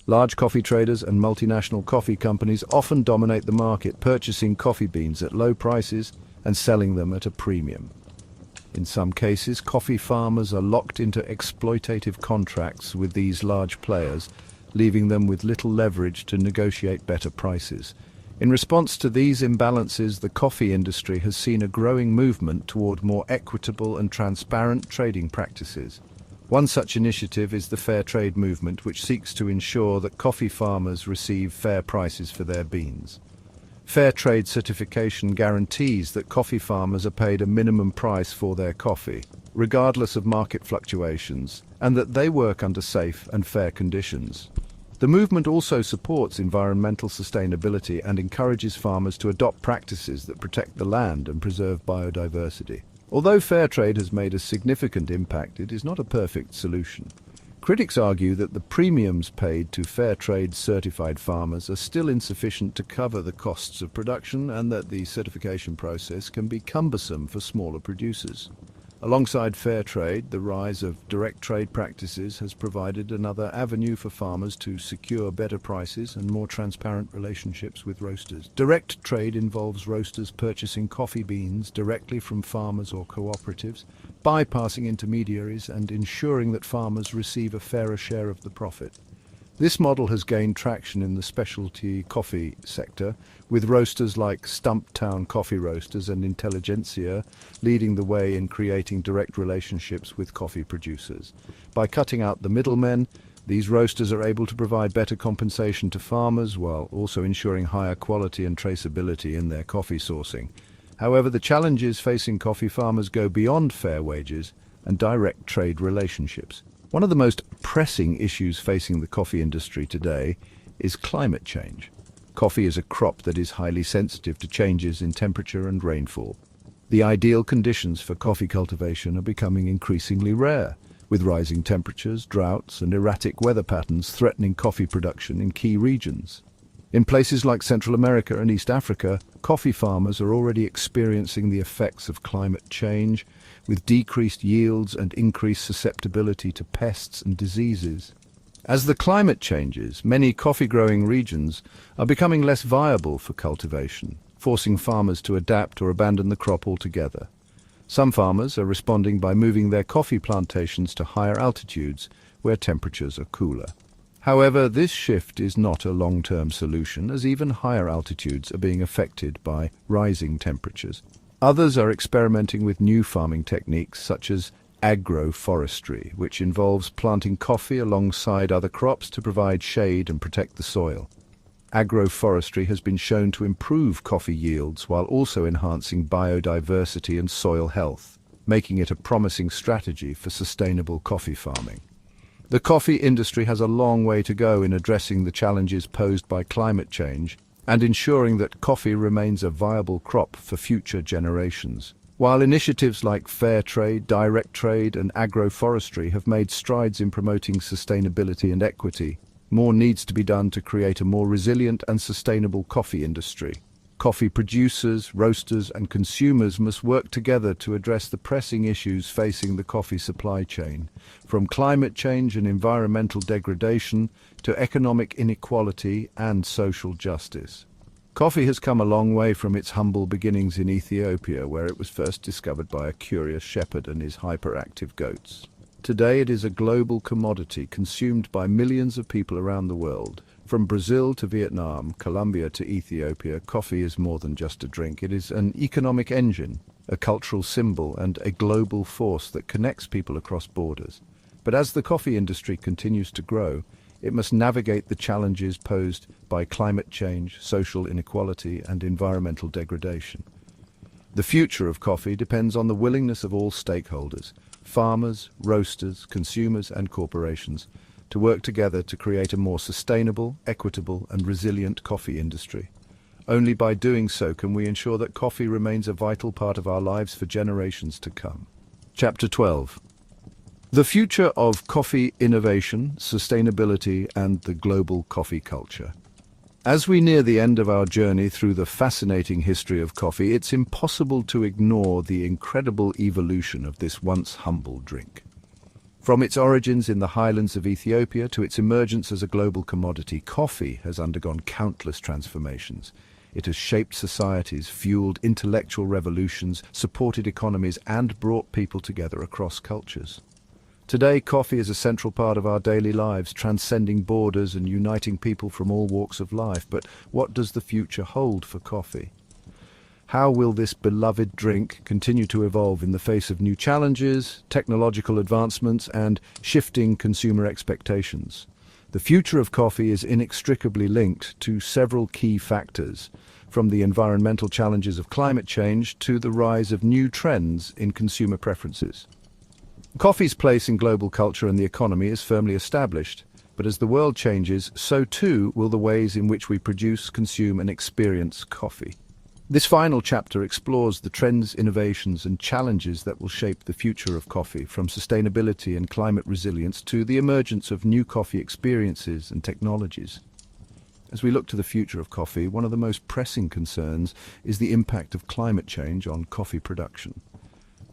Large coffee traders and multinational coffee companies often dominate the market, purchasing coffee beans at low prices and selling them at a premium. In some cases, coffee farmers are locked into exploitative contracts with these large players, leaving them with little leverage to negotiate better prices. In response to these imbalances, the coffee industry has seen a growing movement toward more equitable and transparent trading practices. One such initiative is the Fair Trade movement, which seeks to ensure that coffee farmers receive fair prices for their beans. Fair trade certification guarantees that coffee farmers are paid a minimum price for their coffee, regardless of market fluctuations, and that they work under safe and fair conditions. The movement also supports environmental sustainability and encourages farmers to adopt practices that protect the land and preserve biodiversity. Although fair trade has made a significant impact, it is not a perfect solution. Critics argue that the premiums paid to fair trade certified farmers are still insufficient to cover the costs of production, and that the certification process can be cumbersome for smaller producers. Alongside fair trade, the rise of direct trade practices has provided another avenue for farmers to secure better prices and more transparent relationships with roasters. Direct trade involves roasters purchasing coffee beans directly from farmers or cooperatives, bypassing intermediaries and ensuring that farmers receive a fairer share of the profit. This model has gained traction in the specialty coffee sector, with roasters like Stumptown Coffee Roasters and Intelligentsia leading the way in creating direct relationships with coffee producers. By cutting out the middlemen, these roasters are able to provide better compensation to farmers while also ensuring higher quality and traceability in their coffee sourcing. However, the challenges facing coffee farmers go beyond fair wages and direct trade relationships. One of the most pressing issues facing the coffee industry today is climate change. Coffee is a crop that is highly sensitive to changes in temperature and rainfall. The ideal conditions for coffee cultivation are becoming increasingly rare, with rising temperatures, droughts, and erratic weather patterns threatening coffee production in key regions. In places like Central America and East Africa, coffee farmers are already experiencing the effects of climate change, with decreased yields and increased susceptibility to pests and diseases. As the climate changes, many coffee-growing regions are becoming less viable for cultivation, forcing farmers to adapt or abandon the crop altogether. Some farmers are responding by moving their coffee plantations to higher altitudes where temperatures are cooler. However, this shift is not a long-term solution, as even higher altitudes are being affected by rising temperatures. Others are experimenting with new farming techniques such as agroforestry, which involves planting coffee alongside other crops to provide shade and protect the soil. Agroforestry has been shown to improve coffee yields while also enhancing biodiversity and soil health, making it a promising strategy for sustainable coffee farming. The coffee industry has a long way to go in addressing the challenges posed by climate change and ensuring that coffee remains a viable crop for future generations. While initiatives like fair trade, direct trade, and agroforestry have made strides in promoting sustainability and equity, more needs to be done to create a more resilient and sustainable coffee industry. Coffee producers, roasters, and consumers must work together to address the pressing issues facing the coffee supply chain, from climate change and environmental degradation to economic inequality and social justice. Coffee has come a long way from its humble beginnings in Ethiopia, where it was first discovered by a curious shepherd and his hyperactive goats. Today it is a global commodity consumed by millions of people around the world. From Brazil to Vietnam, Colombia to Ethiopia, coffee is more than just a drink. It is an economic engine, a cultural symbol, and a global force that connects people across borders. But as the coffee industry continues to grow, it must navigate the challenges posed by climate change, social inequality, and environmental degradation. The future of coffee depends on the willingness of all stakeholders, farmers, roasters, consumers, and corporations, to work together to create a more sustainable, equitable, and resilient coffee industry. Only by doing so can we ensure that coffee remains a vital part of our lives for generations to come. Chapter 12. The future of coffee innovation, sustainability, and the global coffee culture. As we near the end of our journey through the fascinating history of coffee, it's impossible to ignore the incredible evolution of this once humble drink. From its origins in the highlands of Ethiopia to its emergence as a global commodity, coffee has undergone countless transformations. It has shaped societies, fueled intellectual revolutions, supported economies, and brought people together across cultures. Today, coffee is a central part of our daily lives, transcending borders and uniting people from all walks of life. But what does the future hold for coffee? How will this beloved drink continue to evolve in the face of new challenges, technological advancements, and shifting consumer expectations? The future of coffee is inextricably linked to several key factors, from the environmental challenges of climate change to the rise of new trends in consumer preferences. Coffee's place in global culture and the economy is firmly established, but as the world changes, so too will the ways in which we produce, consume, and experience coffee. This final chapter explores the trends, innovations, and challenges that will shape the future of coffee, from sustainability and climate resilience to the emergence of new coffee experiences and technologies. As we look to the future of coffee, one of the most pressing concerns is the impact of climate change on coffee production.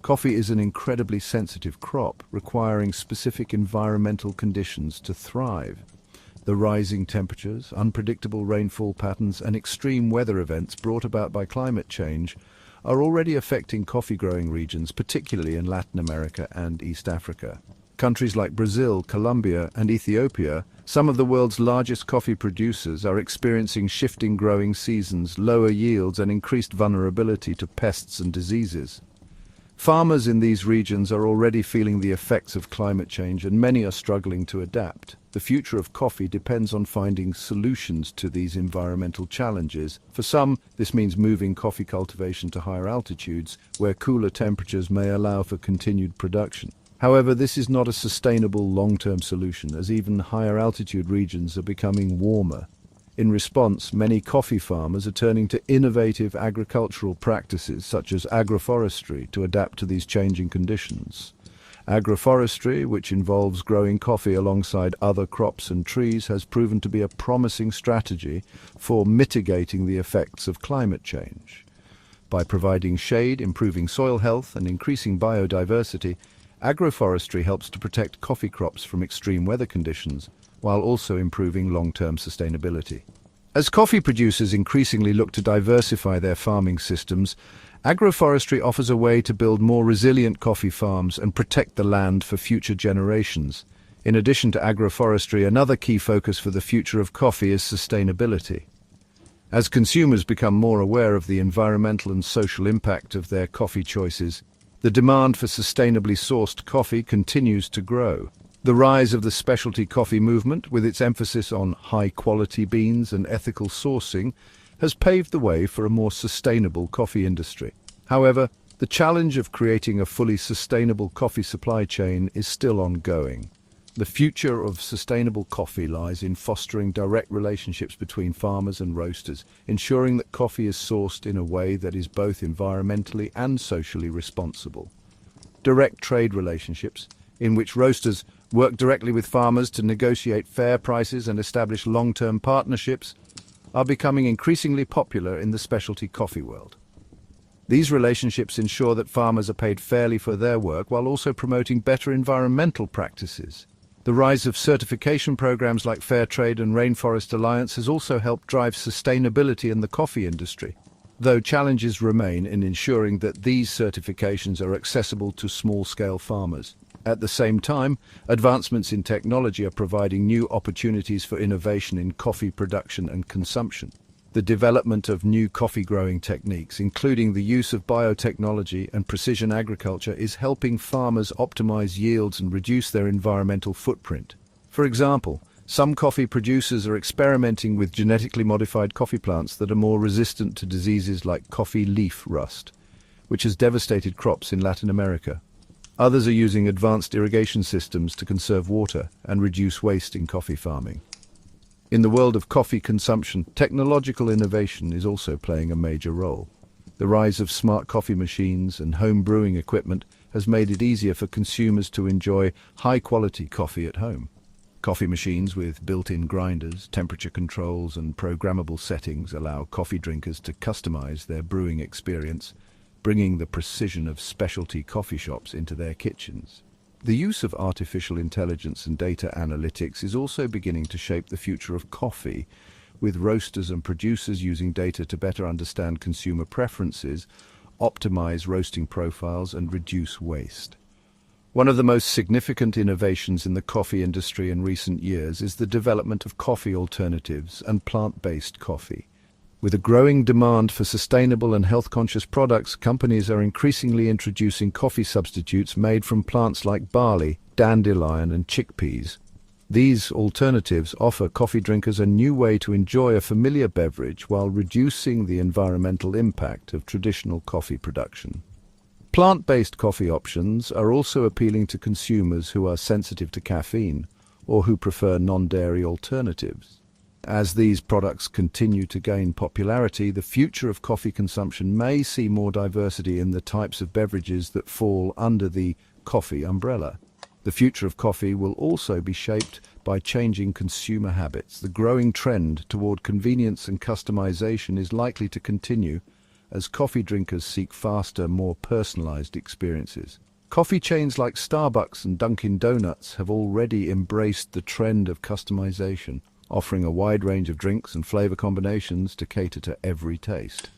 Coffee is an incredibly sensitive crop, requiring specific environmental conditions to thrive. The rising temperatures, unpredictable rainfall patterns, and extreme weather events brought about by climate change are already affecting coffee-growing regions, particularly in Latin America and East Africa. Countries like Brazil, Colombia, and Ethiopia, some of the world's largest coffee producers, are experiencing shifting growing seasons, lower yields, and increased vulnerability to pests and diseases. Farmers in these regions are already feeling the effects of climate change, and many are struggling to adapt. The future of coffee depends on finding solutions to these environmental challenges. For some, this means moving coffee cultivation to higher altitudes, where cooler temperatures may allow for continued production. However, this is not a sustainable long-term solution, as even higher altitude regions are becoming warmer. In response, many coffee farmers are turning to innovative agricultural practices such as agroforestry to adapt to these changing conditions. Agroforestry, which involves growing coffee alongside other crops and trees, has proven to be a promising strategy for mitigating the effects of climate change. By providing shade, improving soil health, and increasing biodiversity, agroforestry helps to protect coffee crops from extreme weather conditions, while also improving long-term sustainability. As coffee producers increasingly look to diversify their farming systems, agroforestry offers a way to build more resilient coffee farms and protect the land for future generations. In addition to agroforestry, another key focus for the future of coffee is sustainability. As consumers become more aware of the environmental and social impact of their coffee choices, the demand for sustainably sourced coffee continues to grow. The rise of the specialty coffee movement, with its emphasis on high-quality beans and ethical sourcing, has paved the way for a more sustainable coffee industry. However, the challenge of creating a fully sustainable coffee supply chain is still ongoing. The future of sustainable coffee lies in fostering direct relationships between farmers and roasters, ensuring that coffee is sourced in a way that is both environmentally and socially responsible. Direct trade relationships, in which roasters work directly with farmers to negotiate fair prices and establish long-term partnerships, are becoming increasingly popular in the specialty coffee world. These relationships ensure that farmers are paid fairly for their work while also promoting better environmental practices. The rise of certification programs like Fair Trade and Rainforest Alliance has also helped drive sustainability in the coffee industry, though challenges remain in ensuring that these certifications are accessible to small-scale farmers. At the same time, advancements in technology are providing new opportunities for innovation in coffee production and consumption. The development of new coffee growing techniques, including the use of biotechnology and precision agriculture, is helping farmers optimize yields and reduce their environmental footprint. For example, some coffee producers are experimenting with genetically modified coffee plants that are more resistant to diseases like coffee leaf rust, which has devastated crops in Latin America. Others are using advanced irrigation systems to conserve water and reduce waste in coffee farming. In the world of coffee consumption, technological innovation is also playing a major role. The rise of smart coffee machines and home brewing equipment has made it easier for consumers to enjoy high-quality coffee at home. Coffee machines with built-in grinders, temperature controls, and programmable settings allow coffee drinkers to customize their brewing experience, bringing the precision of specialty coffee shops into their kitchens. The use of artificial intelligence and data analytics is also beginning to shape the future of coffee, with roasters and producers using data to better understand consumer preferences, optimize roasting profiles, and reduce waste. One of the most significant innovations in the coffee industry in recent years is the development of coffee alternatives and plant-based coffee. With a growing demand for sustainable and health-conscious products, companies are increasingly introducing coffee substitutes made from plants like barley, dandelion, and chickpeas. These alternatives offer coffee drinkers a new way to enjoy a familiar beverage while reducing the environmental impact of traditional coffee production. Plant-based coffee options are also appealing to consumers who are sensitive to caffeine or who prefer non-dairy alternatives. As these products continue to gain popularity, the future of coffee consumption may see more diversity in the types of beverages that fall under the coffee umbrella. The future of coffee will also be shaped by changing consumer habits. The growing trend toward convenience and customization is likely to continue as coffee drinkers seek faster, more personalized experiences. Coffee chains like Starbucks and Dunkin' Donuts have already embraced the trend of customization, offering a wide range of drinks and flavor combinations to cater to every taste.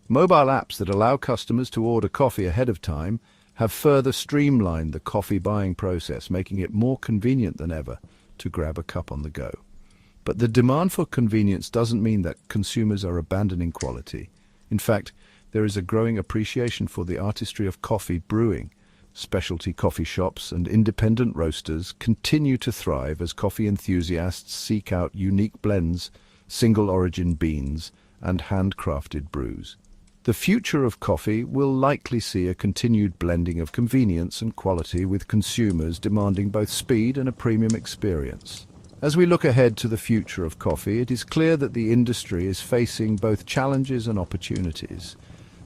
Mobile apps that allow customers to order coffee ahead of time have further streamlined the coffee buying process, making it more convenient than ever to grab a cup on the go. But the demand for convenience doesn't mean that consumers are abandoning quality. In fact, there is a growing appreciation for the artistry of coffee brewing. Specialty coffee shops and independent roasters continue to thrive as coffee enthusiasts seek out unique blends, single-origin beans, and handcrafted brews. The future of coffee will likely see a continued blending of convenience and quality, with consumers demanding both speed and a premium experience. As we look ahead to the future of coffee, it is clear that the industry is facing both challenges and opportunities.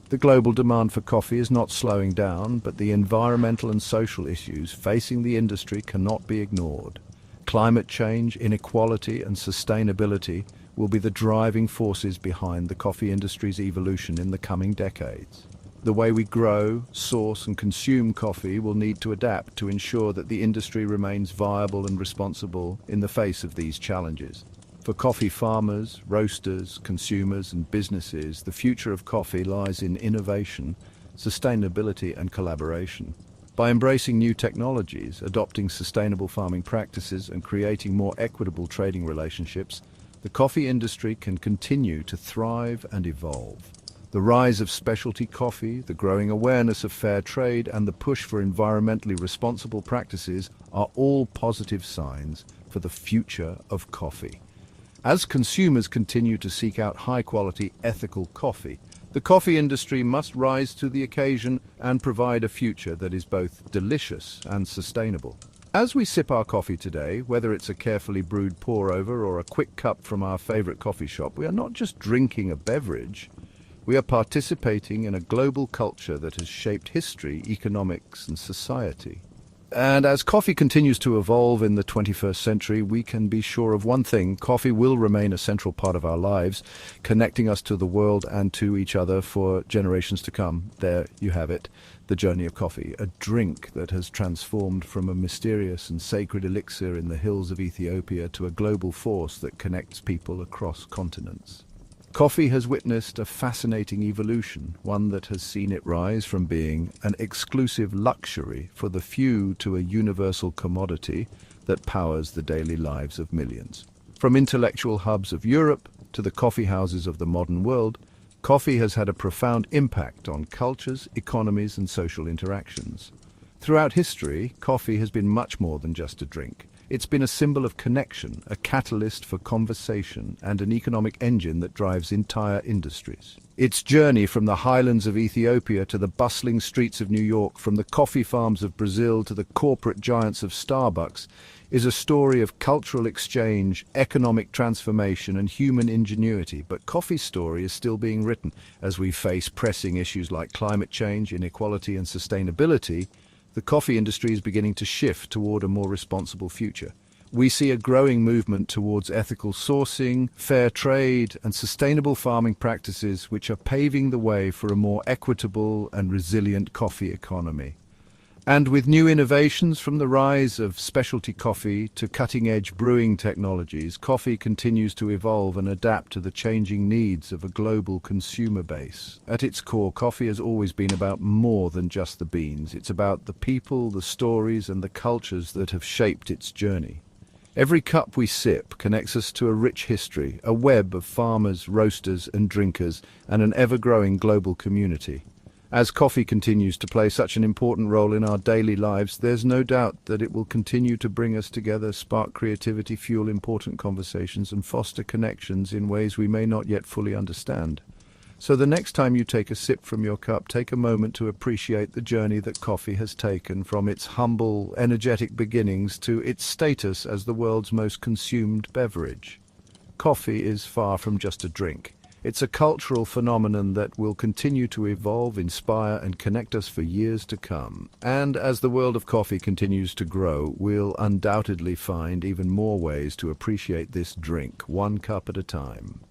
The global demand for coffee is not slowing down, but the environmental and social issues facing the industry cannot be ignored. Climate change, inequality, and sustainability will be the driving forces behind the coffee industry's evolution in the coming decades. The way we grow, source, and consume coffee will need to adapt to ensure that the industry remains viable and responsible in the face of these challenges. For coffee farmers, roasters, consumers, and businesses, the future of coffee lies in innovation, sustainability, and collaboration. By embracing new technologies, adopting sustainable farming practices, and creating more equitable trading relationships, the coffee industry can continue to thrive and evolve. The rise of specialty coffee, the growing awareness of fair trade, and the push for environmentally responsible practices are all positive signs for the future of coffee. As consumers continue to seek out high-quality, ethical coffee, the coffee industry must rise to the occasion and provide a future that is both delicious and sustainable. As we sip our coffee today, whether it's a carefully brewed pour-over or a quick cup from our favorite coffee shop, we are not just drinking a beverage. We are participating in a global culture that has shaped history, economics, and society. And as coffee continues to evolve in the 21st century, we can be sure of one thing: coffee will remain a central part of our lives, connecting us to the world and to each other for generations to come. There you have it, the journey of coffee, a drink that has transformed from a mysterious and sacred elixir in the hills of Ethiopia to a global force that connects people across continents. Coffee has witnessed a fascinating evolution, one that has seen it rise from being an exclusive luxury for the few to a universal commodity that powers the daily lives of millions. From intellectual hubs of Europe to the coffee houses of the modern world, coffee has had a profound impact on cultures, economies, and social interactions. Throughout history, coffee has been much more than just a drink. It's been a symbol of connection, a catalyst for conversation, and an economic engine that drives entire industries. Its journey from the highlands of Ethiopia to the bustling streets of New York, from the coffee farms of Brazil to the corporate giants of Starbucks, is a story of cultural exchange, economic transformation, and human ingenuity. But coffee's story is still being written. As we face pressing issues like climate change, inequality, and sustainability, the coffee industry is beginning to shift toward a more responsible future. We see a growing movement towards ethical sourcing, fair trade, and sustainable farming practices, which are paving the way for a more equitable and resilient coffee economy. And with new innovations, from the rise of specialty coffee to cutting-edge brewing technologies, coffee continues to evolve and adapt to the changing needs of a global consumer base. At its core, coffee has always been about more than just the beans. It's about the people, the stories, and the cultures that have shaped its journey. Every cup we sip connects us to a rich history, a web of farmers, roasters, and drinkers, and an ever-growing global community. As coffee continues to play such an important role in our daily lives, there's no doubt that it will continue to bring us together, spark creativity, fuel important conversations, and foster connections in ways we may not yet fully understand. So the next time you take a sip from your cup, take a moment to appreciate the journey that coffee has taken, from its humble, energetic beginnings to its status as the world's most consumed beverage. Coffee is far from just a drink. It's a cultural phenomenon that will continue to evolve, inspire, and connect us for years to come. And as the world of coffee continues to grow, we'll undoubtedly find even more ways to appreciate this drink, one cup at a time.